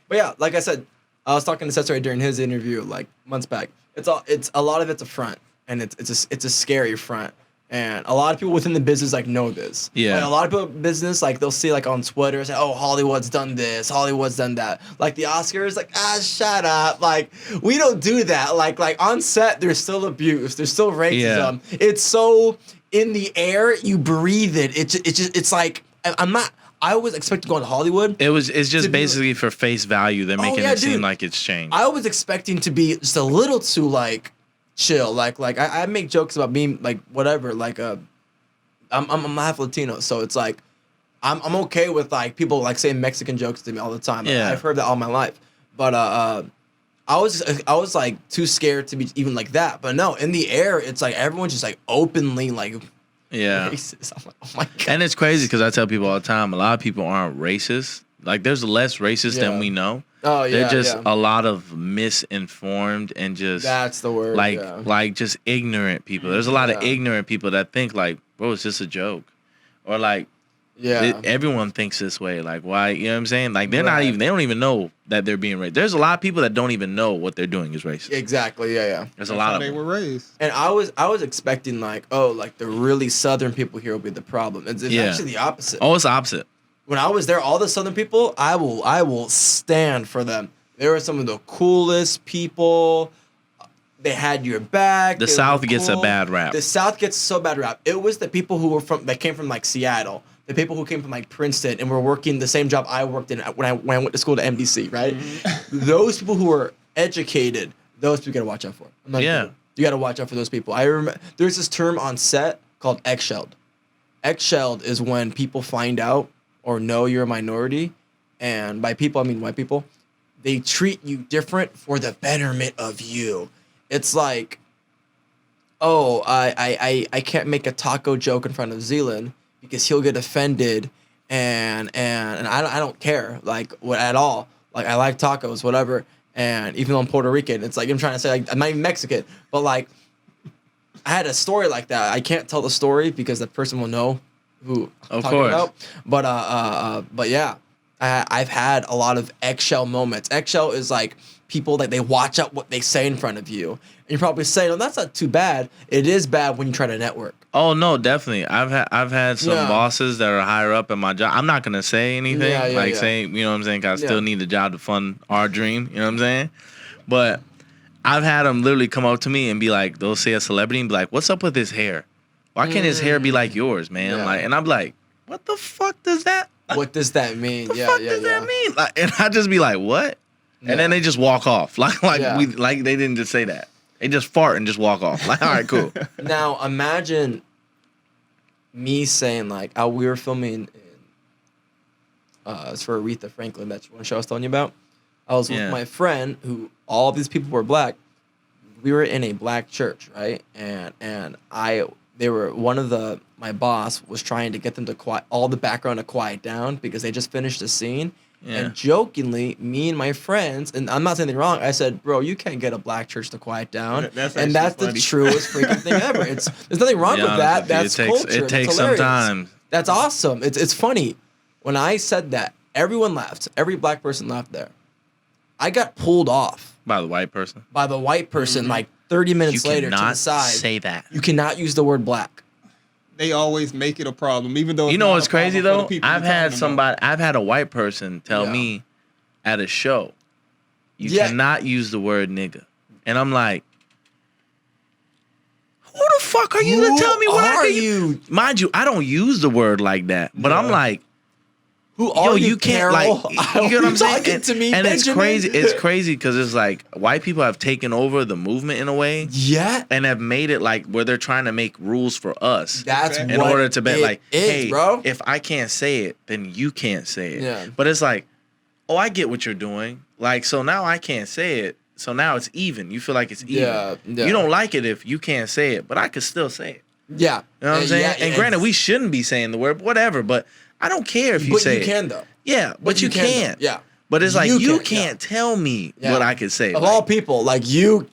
But yeah, like I said, I was talking to Cesare during his interview like months back. It's a lot of it's a front, and it's a scary front. And a lot of people within the business like know this. Yeah. Like, a lot of people in business like they'll see like on Twitter say, "Oh, Hollywood's done this, Hollywood's done that." Like the Oscars, like shut up. Like we don't do that. Like on set, there's still abuse, there's still racism. It's so in the air, you breathe it. It's like I'm not. I was expecting to go to Hollywood. It's To just be- basically for face value. They're making yeah, it seem dude. like it's changed. I was expecting to be just a little too like chill. Like I make jokes about being like whatever. Like I'm half Latino, so it's like I'm okay with like people like saying Mexican jokes to me all the time. Yeah. I've heard that all my life. But I was like too scared to be even like that. But no, in the air, it's like everyone's just like openly like Yeah. racist. I'm like, oh my god. And it's crazy because I tell people all the time, a lot of people aren't racist. Like, there's less racist Yeah. than we know. Oh yeah, They're just yeah. a lot of misinformed and just That's the word. like yeah. like just ignorant people. There's a lot of Yeah. ignorant people that think like, bro, it's just a joke, or like Yeah. everyone thinks this way. Like, why? You know what I'm saying? Like, they're not Right. even. They don't even know that they're being racist. There's a lot of people that don't even know what they're doing is racist. Exactly. Yeah. Yeah. There's That's a lot how of they them. were raised. And I was expecting like, oh, like the really southern people here will be the problem. It's Yeah. actually the opposite. Oh, it's the opposite. When I was there, all the southern people, I will stand for them. They were some of the coolest people. They had your back. The They were South gets a cool. bad rap. The South gets so bad rap. It was the people who were that came from like Seattle, the people who came from like Princeton and were working the same job I worked in when I went to school to MDC, right? Those people who were educated, those people you gotta watch out for. I'm not Yeah. kidding. You gotta watch out for those people. I remember there's this term on set called eggshelled. Eggshelled is when people find out or know you're a minority, and by people I mean white people. They treat you different for the betterment of you. It's like, oh, I can't make a taco joke in front of Zealynd because he'll get offended, and I don't care like what at all. Like I like tacos, whatever. And even though I'm Puerto Rican, it's like I'm trying to say like I'm not even Mexican, but like I had a story like that. I can't tell the story because the person will know who I'm Of talking course. about. But yeah. I've had a lot of eggshell moments. Eggshell is like people that they watch out what they say in front of you. And you're probably saying, "Oh, that's not too bad." It is bad when you try to network. Oh no, definitely. I've had some Yeah. bosses that are higher up in my job. I'm not gonna say anything, Yeah, yeah, yeah. saying, you know what I'm saying? 'Cause I Yeah. still need the job to fund our dream. You know what I'm saying? But I've had them literally come up to me and be like, they'll say a celebrity and be like, "What's up with his hair? Why can't his hair be like yours, man?" Yeah. Like, and I'm like, "What the fuck does that? What does that mean? The fuck does that mean?" Like, and I just be like, "What?" Yeah. And then they just walk off, like Yeah. they didn't just say that. They just fart and just walk off. Like, all right, cool. Now imagine me saying like, we were filming it's for Aretha Franklin, that's one show I was telling you about. I was Yeah. with my friend who all these people were black. We were in a black church, right? And my boss was trying to get them to quiet all the background to quiet down because they just finished a scene. Yeah. And jokingly, me and my friends, and I'm not saying anything wrong, I said, "Bro, you can't get a black church to quiet down." That's and that's actually the funny. truest freaking thing ever. There's nothing wrong Be with honest that. with you, That's culture. It takes It's some hilarious. time. That's awesome. It's funny. When I said that, everyone laughed. Every black person laughed there. I got pulled off By the white person. by the white person like 30 minutes You later to cannot the side. say that. You cannot use the word black. They always make it a problem, even though You it's know not what's a problem crazy for the though? people I've you're had talking about. I've had a white person tell Yeah. me at a show, you Yeah. cannot use the word nigga. And I'm like, who the fuck are you Who to tell me what I are can use? you? Mind you, I don't use the word like that. But I'm Yeah. like, Who yo, are you can't Carol? like, you get what I'm saying? Talking to me, and it's Benjamin? crazy. It's crazy because it's like white people have taken over the movement in a way Yeah, and have made it like where they're trying to make rules for us. that's In In what order to be it like, is, hey, bro. if I can't say it, then you can't say it. Yeah. But it's like, oh, I get what you're doing. Like, so now I can't say it. So now it's even. You feel like it's even. Yeah, yeah. You don't like it if you can't say it, but I could still say it. Yeah, You know what I'm saying? Yeah, and granted, we shouldn't be saying the word, whatever, but I don't care if you but say you it. can though. Yeah, but you though. can't. Yeah. But it's like, You you can't, can't tell me Yeah. what I could say. Of Like, all people, like you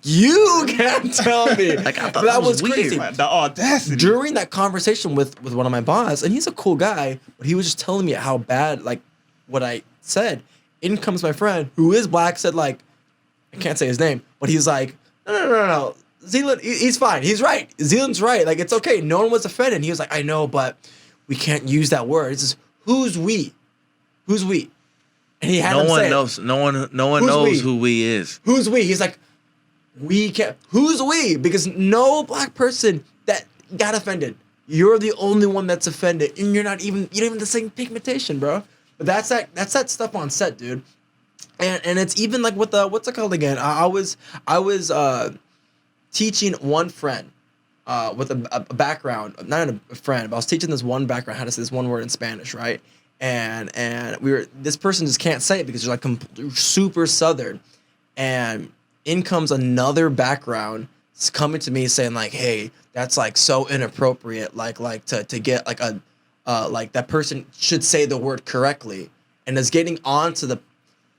can't tell me. Like, I thought But that was weird. crazy. The audacity. During that conversation with one of my boss, and he's a cool guy, but he was just telling me how bad, like, what I said. In comes my friend who is black, said like, I can't say his name, but he's like, no. Zealynd, he's fine. He's right. Zealynd's right. Like, it's okay. No one was offended. And he was like, I know, but we can't use that word. It's just, who's we? Who's we? And he had no him one say it. knows. No one Who's knows we? who we is. Who's we? He's like, we can't. Who's we? Because no black person that got offended. You're the only one that's offended, and you don't even have the same pigmentation, bro. But that's that stuff on set, dude. And it's even like with the what's it called again? I was teaching one friend with a background, not a friend, but I was teaching this one background how to say this one word in Spanish, right? And this person just can't say it because they're like super southern, and in comes another background coming to me saying like, hey, that's like so inappropriate. Like to get like a like that person should say the word correctly, and is getting on to the.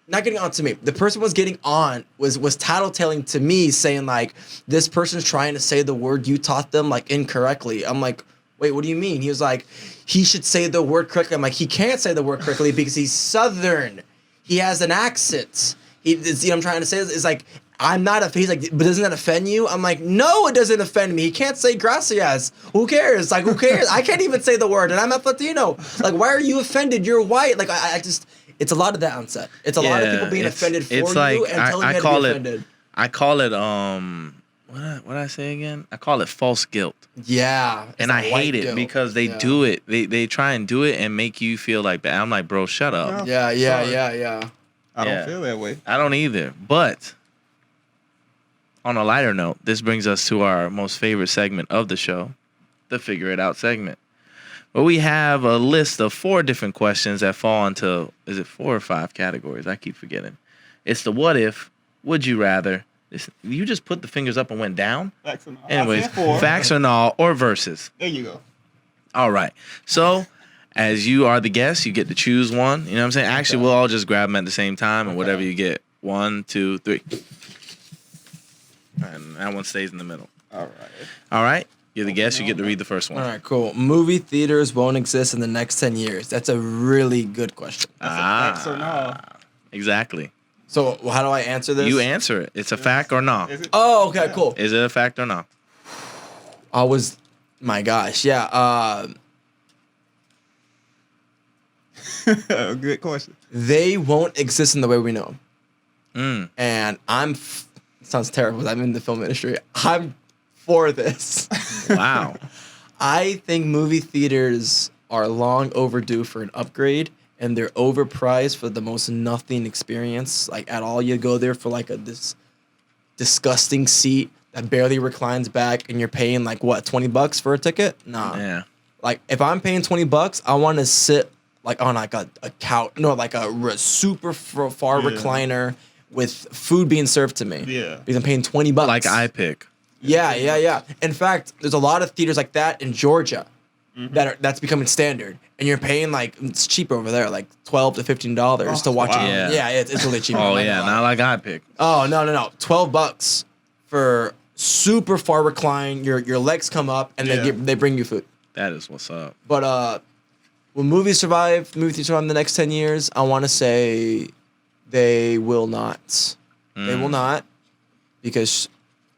Not getting on to me. The person was getting on was tattletaling to me saying like this person's trying to say the word you taught them like incorrectly. I'm like, wait, what do you mean? He was like, he should say the word correctly. I'm like, he can't say the word correctly because he's Southern. He has an accent. You know what I'm trying to say? It's like, I'm not a. He's like, but doesn't that offend you? I'm like, no, it doesn't offend me. He can't say gracias. Who cares? Like, who cares? I can't even say the word, and I'm a Latino. Like, why are you offended? You're white. Like, I just. It's a lot of that on set. It's a lot of people being offended for you like, and telling you to be offended. I call it what did I say again? I call it false guilt. Yeah. And I hate it because they do it. They try and do it and make you feel like bad. I'm like, bro, shut up. Yeah. I don't feel that way. I don't either. But on a lighter note, this brings us to our most favorite segment of the show, the Figure It Out segment. Well, we have a list of 4 different questions that fall into, is it 4 or 5 categories? I keep forgetting. It's the what if, would you rather. You just put the fingers up and went down? Facts or no. Anyways, facts or no, or verses. There you go. All right. So, as you are the guest, you get to choose one. You know what I'm saying? Actually, we'll all just grab them at the same time, and whatever you get. 1, 2, 3. And that one stays in the middle. All right. You're the guest. You get to read the first one. All right, cool. Movie theaters won't exist in the next 10 years. That's a really good question. Facts or no. Exactly. So how do I answer this? You answer it. It's a fact or no. Oh, okay, cool. Is it a fact or no? My gosh, yeah. Good question. They won't exist in the way we know Mm. them. And sounds terrible because I'm in the film industry. I'm for this. Wow. I think movie theaters are long overdue for an upgrade, and they're overpriced for the most nothing experience. Like at all, you go there for like this disgusting seat that barely reclines back, and you're paying like what, $20 for a ticket? Nah. Yeah. Like if I'm paying $20, I want to sit like on like a couch, no, like a super far recliner with food being served to me. Yeah. Because I'm paying $20. Like I pick. Yeah. In fact, there's a lot of theaters like that in Georgia that's becoming standard, and you're paying like it's cheap over there, like $12 to $15 to watch it. Yeah. Yeah, it's really cheap. Oh yeah, not like I pick. Oh no, $12 for super far recline. Your legs come up, and they bring you food. That is what's up. But will movie theaters survive in the next 10 years? I want to say they will not. They will not, because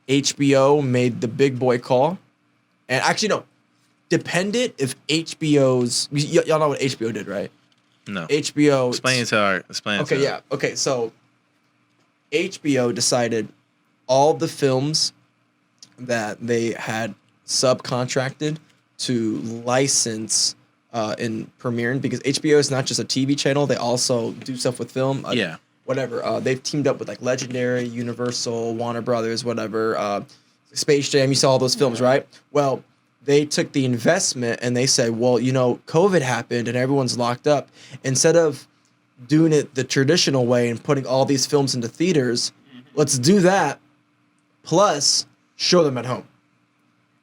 HBO made the big boy call. And actually, no. Dependent if HBO's... Y'all know what HBO did, right? No. HBO... Explain it to our... Okay, yeah. Okay, so HBO decided all the films that they had subcontracted to license in premiering, because HBO is not just a TV channel. They also do stuff with film. Whatever. They've teamed up with like Legendary, Universal, Warner Brothers, whatever. Space Jam. You saw all those films, right? Well, they took the investment and they said, well, you know, COVID happened and everyone's locked up. Instead of doing it the traditional way and putting all these films into theaters, let's do that. Plus, show them at home.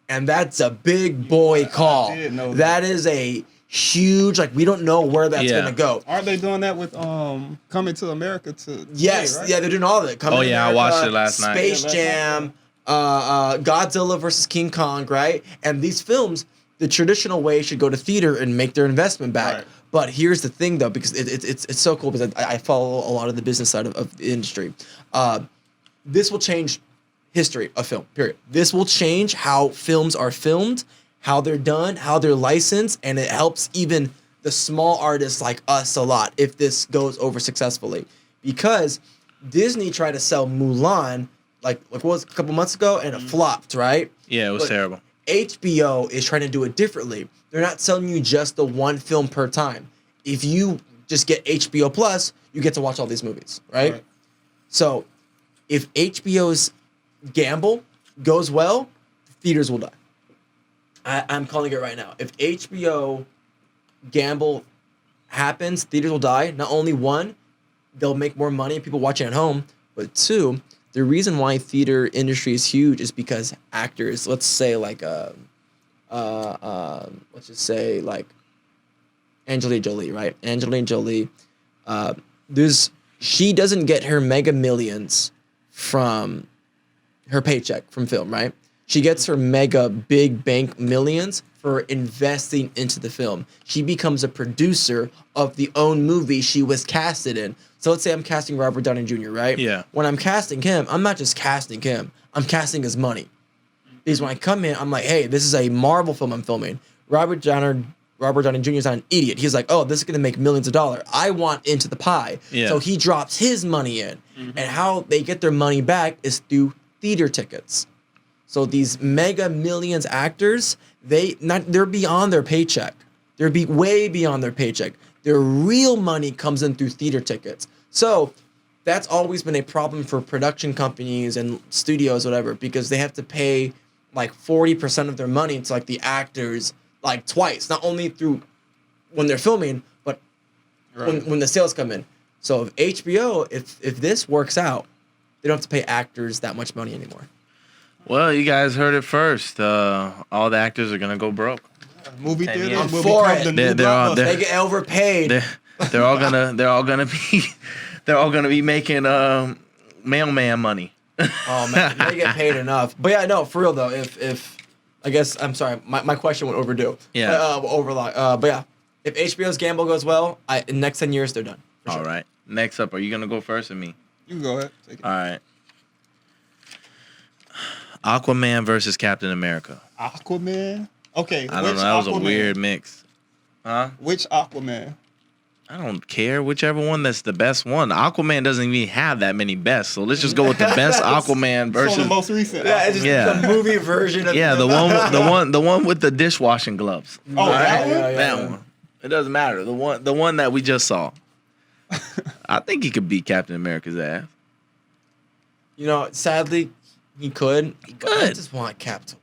And that's a big boy call. That is a huge, like, we don't know where that's going to go. Aren't they doing that with Coming to America too? Yes, right? Yeah, they're doing all of it. I watched it last night. Space Jam, Godzilla versus King Kong, right? And these films, the traditional way should go to theater and make their investment back. Right. But here's the thing, though, because it's so cool, because I follow a lot of the business side of the industry. This will change history of film, period. This will change how films are filmed, how they're done, how they're licensed, and it helps even the small artists like us a lot if this goes over successfully. Because Disney tried to sell Mulan like what was it, a couple months ago, and it flopped, right? Yeah, it was terrible. HBO is trying to do it differently. They're not selling you just the one film per time. If you just get HBO Plus, you get to watch all these movies, right? So if HBO's gamble goes well, theaters will die. I'm calling it right now. If HBO gamble happens, theaters will die. Not only one, they'll make more money, people watching at home, but two, the reason why theater industry is huge is because actors, let's say like let's just say like Angelina Jolie, right? Angelina Jolie, she doesn't get her mega millions from her paycheck from film, right? She gets her mega big bank millions for investing into the film. She becomes a producer of the own movie she was casted in. So let's say I'm casting Robert Downey Jr., right? Yeah. When I'm casting him, I'm not just casting him. I'm casting his money. Because when I come in, I'm like, hey, this is a Marvel film I'm filming. Robert Downey Jr. is not an idiot. He's like, oh, this is going to make millions of dollars. I want into the pie. Yeah. So he drops his money in. And how they get their money back is through theater tickets. So these mega millions actors, they're beyond their paycheck. They're way beyond their paycheck. Their real money comes in through theater tickets. So that's always been a problem for production companies and studios, whatever, because they have to pay like 40% of their money to like the actors like twice, not only through when they're filming, but when the sales come in. So if HBO, if this works out, they don't have to pay actors that much money anymore. Well, you guys heard it first. All the actors are gonna go broke. Movie theaters I'm will for become it. the new They're all- blockbuster. They get overpaid. They're all gonna be making mailman money. Oh man, they get paid enough. But yeah, no, for real though. If I guess I'm sorry, my question went overdue. Yeah. But yeah, if HBO's gamble goes well, in next 10 years they're done. For All sure. right. Next up, are you gonna go first or me? You can go ahead. Take it. All right. Aquaman versus Captain America. Aquaman. Okay. I don't know. That was a weird mix. Huh? Which Aquaman? I don't care. Whichever one that's the best one. Aquaman doesn't even have that many best. So let's just go with the best Aquaman It's on versus. the most recent. Yeah, it's just Yeah. the movie version of Yeah, the one with the dishwashing gloves. Oh, that one? That one. It doesn't matter. The one that we just saw. I think he could beat Captain America's ass. You know, sadly, he could. He could. I just want Cap to win.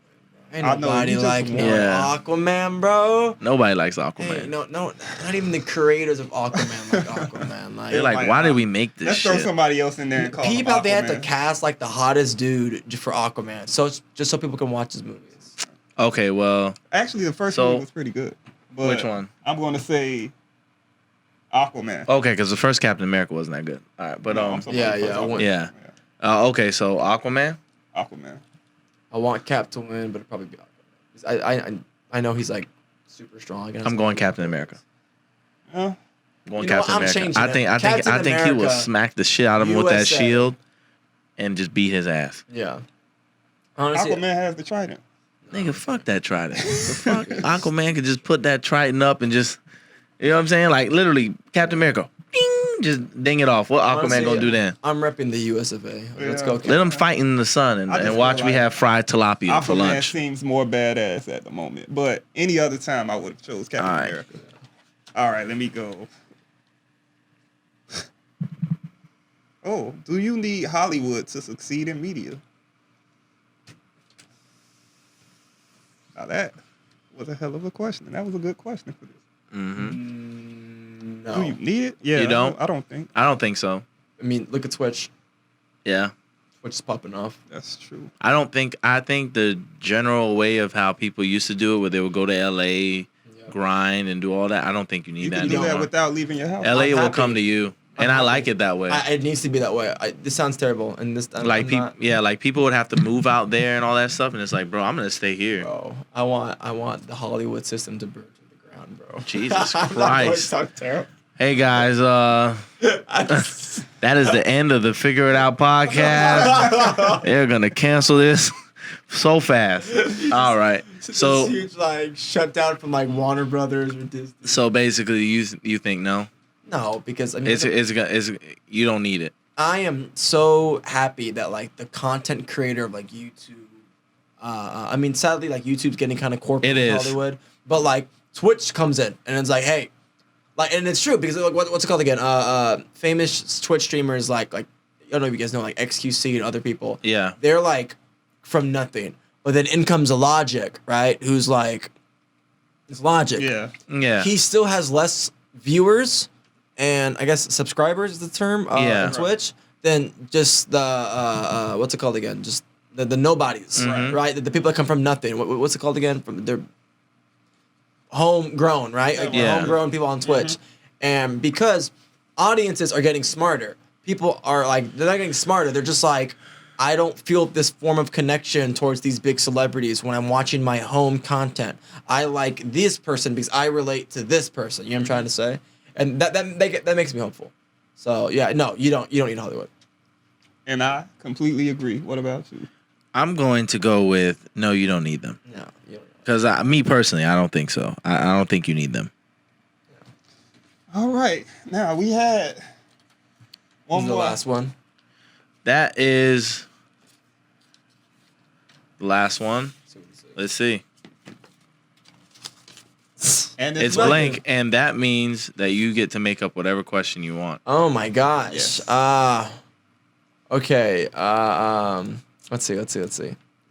Ain't I know, nobody he just like won. Yeah. Aquaman, bro. Nobody likes Aquaman. Hey, no, not even the creators of Aquaman like Aquaman. Like, They're like, why did we make this Let's shit? throw somebody else in there and call him people they had to Aquaman. cast like the hottest dude for Aquaman, so it's just so people can watch his movies. Okay, well, Actually, the first So- one was pretty good. But which one? I'm going to say Aquaman. Okay, because the first Captain America wasn't that good. All right, but No, I'm talking yeah, about the yeah, I first want- yeah. Aquaman. Okay, so Aquaman. Aquaman. I want Cap to win, but it'd probably be Aquaman. I know he's like super strong. Against I'm going Captain America. Yeah. I'm going You know what? Captain I'm America. changing I it. think Captain he will America, smack the shit out of him with that USA. shield and just beat his ass. Yeah. Honestly, Aquaman has the trident. Nigga, fuck that trident. The fuck? Aquaman could just put that trident up and just, you know what I'm saying? Like literally, Captain America, ding, just ding it off. What Aquaman honestly, gonna do then? I'm repping the US of A. Let's Yeah. go. Let him fight in the sun I just and watch feel me like have fried tilapia for Aquaman lunch. seems more badass at the moment, but any other time I would have chose Captain All right. America. All right, let me go. Oh, do you need Hollywood to succeed in media? Now that was a hell of a question. That was a good question for this. Mm-hmm. No. Do you need it? Yeah, You don't? I don't think I don't think so. I mean, look at Twitch. Yeah. Twitch is popping off. that's true. I think the general way of how people used to do it, where they would go to LA, grind and do all that, I don't think you need You that can do that anymore. without leaving your house. LA I'm will happy. come to you. And I like it that way. It needs to be that way. This sounds terrible, and this like people, yeah, like people would have to move out there and all that stuff, and it's like, bro, I'm gonna stay here. Bro, I want the Hollywood system to burn to the ground, bro. Jesus I'm not Christ. going to talk terrible. Hey guys, that is the end of the Figure It Out podcast. They're gonna cancel this so fast. All right, so this huge like shutdown from like Warner Brothers or Disney. so basically, you think no? No, because I mean, It's you don't need it. I am so happy that like the content creator of like YouTube. I mean, sadly, like YouTube's getting kind of corporate It in is. Hollywood, but like Twitch comes in and it's like, hey, like, and it's true because like what's it called again? Famous Twitch streamers like I don't know if you guys know like XQC and other people. Yeah. They're like from nothing, but then in comes a Logic, right? Who's like, it's Logic. Yeah. Yeah. He still has less viewers and I guess subscribers is the term Yeah. on Twitch, than just the what's it called again? Just the nobodies, right? The people that come from nothing. What's it called again? From they're homegrown, right? Like Yeah. homegrown people on Twitch, and because audiences are getting smarter, people are like they're not getting smarter. They're just like, I don't feel this form of connection towards these big celebrities when I'm watching my home content. I like this person because I relate to this person. You know what I'm trying to say? And that makes me hopeful. So yeah, no, you don't need Hollywood. And I completely agree. What about you? I'm going to go with no. You don't need them. No, you don't. Because me personally, I don't think so. I don't think you need them. All right. Now we had one This is more. the last one. That is the last one. Let's see. And It's blank, and that means that you get to make up whatever question you want. Oh my gosh. Yes. Okay. Let's see. It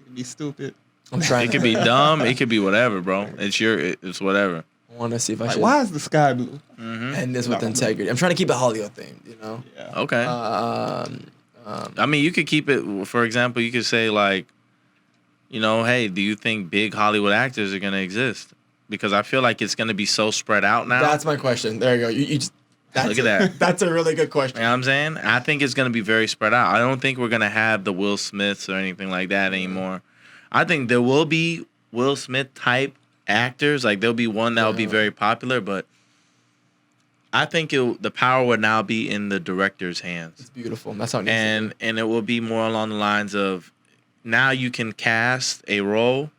could be stupid. I'm trying. It could be dumb. It could be whatever, bro. It's whatever. I want to see if I Like, should why is the sky blue? end this with integrity. I'm trying to keep it Hollywood themed, you know. Yeah. Okay. I mean, you could keep it. For example, you could say like, hey, do you think big Hollywood actors are gonna exist? Because I feel like it's gonna be so spread out now. That's my question. There you go. You just Look at that. That's a really good question. You know what I'm saying? I think it's going to be very spread out. I don't think we're going to have the Will Smiths or anything like that anymore. I think there will be Will Smith type actors. Like there'll be one that will be very popular, but I think the power would now be in the director's hands. It's beautiful. That's how it needs to be. And it will be more along the lines of now you can cast a role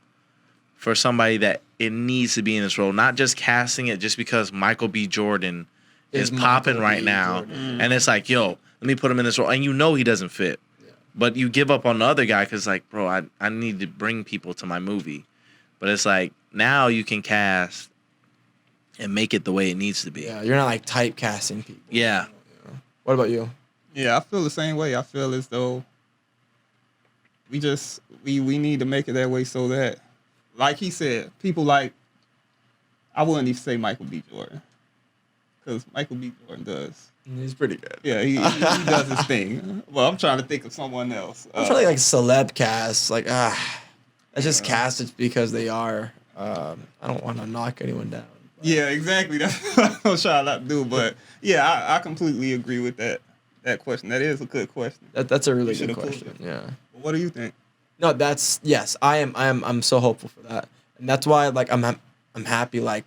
for somebody that it needs to be in this role, not just casting it just because Michael B. Jordan is popping right now. And it's like, yo, let me put him in this role. And he doesn't fit. Yeah. But you give up on the other guy because, like, bro, I need to bring people to my movie. But it's like, now you can cast and make it the way it needs to be. Yeah, you're not, like, typecasting people. Yeah. What about you? Yeah, I feel the same way. I feel as though we need to make it that way so that, like he said, people like, I wouldn't even say Michael B. Jordan. Because Michael B. Jordan does. He's pretty good. Yeah, he does his thing. Well, I'm trying to think of someone else. I'm trying to like celeb cast. Like, let's just cast it because they are. I don't want to knock anyone down. Yeah, exactly. That's what I'm trying not to do. But yeah, I completely agree with that question. That is a good question. That's a really You good should've pulled question. it. Yeah. What do you think? No, yes. I'm so hopeful for that, and that's why like I'm happy like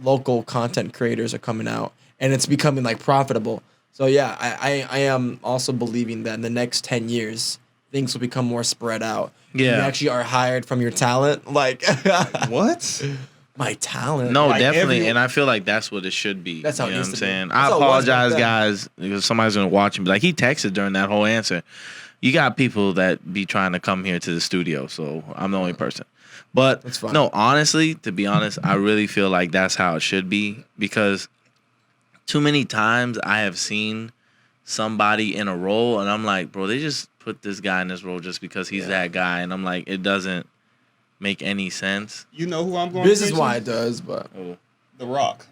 local content creators are coming out, and it's becoming like profitable. So yeah, I am also believing that in the next 10 years things will become more spread out. Yeah. You actually are hired from your talent. Like What? my talent. No, Like definitely. And I feel like that's what it should be. That's how it you know needs what to I'm be. saying? That's I how it was back apologize, then. guys, because somebody's going to watch and be like, he texted during that whole answer. You got people that be trying to come here to the studio, so I'm the only person. But That's fine. no, honestly, to be honest, I really feel like that's how it should be because too many times I have seen somebody in a role and I'm like, bro, they just put this guy in this role just because he's that guy. And I'm like, it doesn't make any sense. You know who I'm going This to is mention? why it does, but The Rock.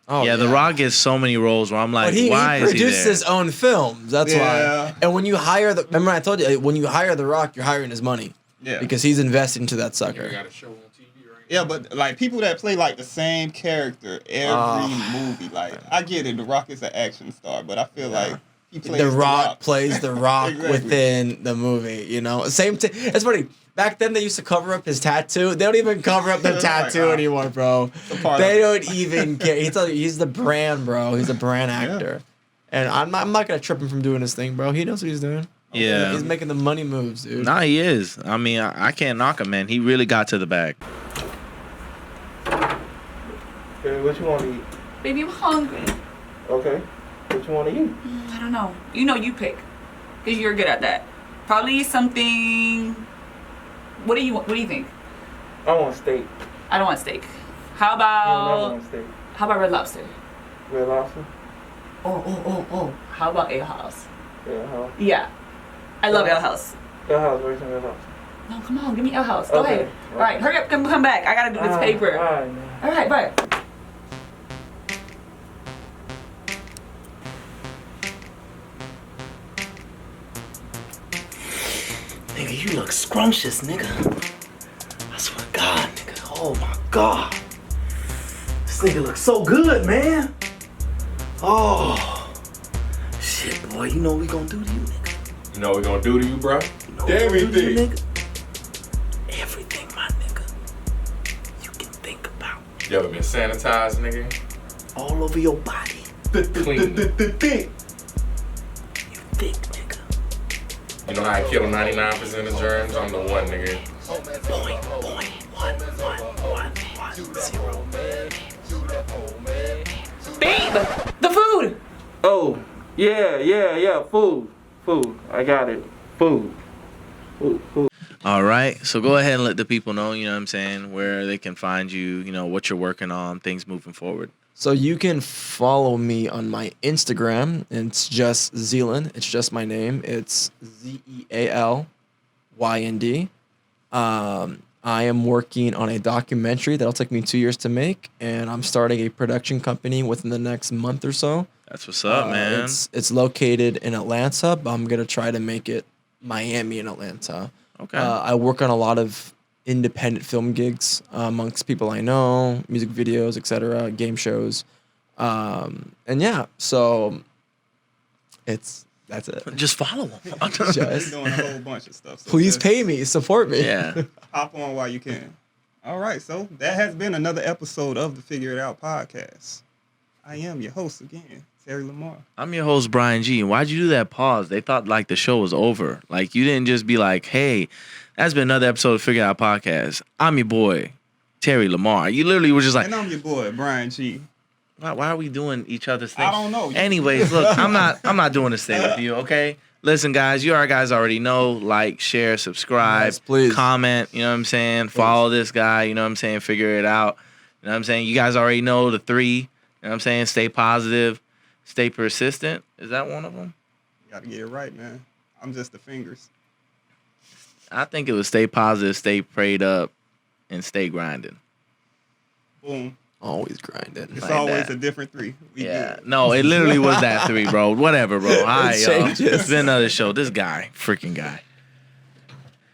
oh yeah, The Rock gets so many roles where I'm like, But he why is he produced there? his own films. That's Yeah. why. And when you hire remember I told you when you hire The Rock, you're hiring his money. Yeah. Because he's investing into that You sucker. got a show on TV right Yeah, but like people that play like the same character every movie, like I get it. The Rock is an action star, but I feel like he plays The Rock plays The Rock Exactly. within the movie. You know, it's funny. Back then they used to cover up his tattoo. They don't even cover up the It's tattoo like, anymore, bro. a part They of don't even care. He's the brand, bro. He's a brand actor. And I'm not gonna trip him from doing his thing, bro. He knows what he's doing. Yeah. He's making the money moves, dude. Nah, he is. I mean, I can't knock him, man. He really got to the bag. Okay, what you want to eat? Baby, I'm hungry. Okay. What you want to eat? I don't know. You pick. Because you're good at that. Probably something. What do you think? I want steak. I don't want steak. How I about want steak. how about red lobster? Red lobster? Oh. How about ale house? Yeah, huh? Yeah. I love ale house. Red house, where's some red lobster? No, come on, give me ale house. Go Okay, ahead. All right, hurry up, come back. I gotta do this paper. Alright, man. All right, bye. Nigga, you look scrumptious, nigga. I swear to God, nigga. Oh my God. This nigga looks so good, man. Oh. Shit, boy. You know what we gonna do to you, nigga? You know what we gonna do to you, bro? You know what we gonna do to you, nigga? Everything, my nigga. You can think about. You ever been sanitized, nigga? All over your body. Clean. You thick, nigga. You know how I kill 99% of germs? I'm the one, nigga. Point, 0. Babe, the food. Oh, yeah. Food. I got it. Food. All right. So go ahead and let the people know, you know what I'm saying, where they can find you, you know, what you're working on, things moving forward. So you can follow me on my Instagram. It's just Zealynd. It's just my name. It's ZEALYND. I am working on a documentary that'll take me 2 years to make, and I'm starting a production company within the next month or so. That's what's up, man. It's located in Atlanta, but I'm gonna try to make it Miami and Atlanta. Okay. I work on a lot of independent film gigs amongst people I know, music videos, etc., game shows, and yeah. So that's it. Just follow them. He's Just doing a whole bunch of stuff. So please just pay me, support me. Yeah. hop on while you can. All right, so that has been another episode of the Figure It Out podcast. I am your host again, Terry Lamar. I'm your host, Brian G. And why'd you do that pause? They thought like the show was over. Like you didn't just be like, hey, that's been another episode of Figure It Out podcast. I'm your boy, Terry Lamar. You literally were just like, And I'm your boy, Brian G. why are we doing each other's thing? I don't know. Anyways, look, I'm not doing this thing with you, okay? Listen, guys, you guys already know. Like, share, subscribe, Yes, please. comment, you know what I'm saying? Follow this guy, you know what I'm saying? Figure it out. You know what I'm saying? You guys already know the 3, you know what I'm saying? Stay positive, stay persistent. Is that one of them? You gotta get it right, man. I'm just the fingers. I think it was stay positive, stay prayed up, and stay grinding. Boom. Always grinding. It's Like always that. a different 3. We Yeah. good. No, it literally was that 3, bro. Whatever, bro. All right, y'all. changes. It's been another show. This guy, freaking guy.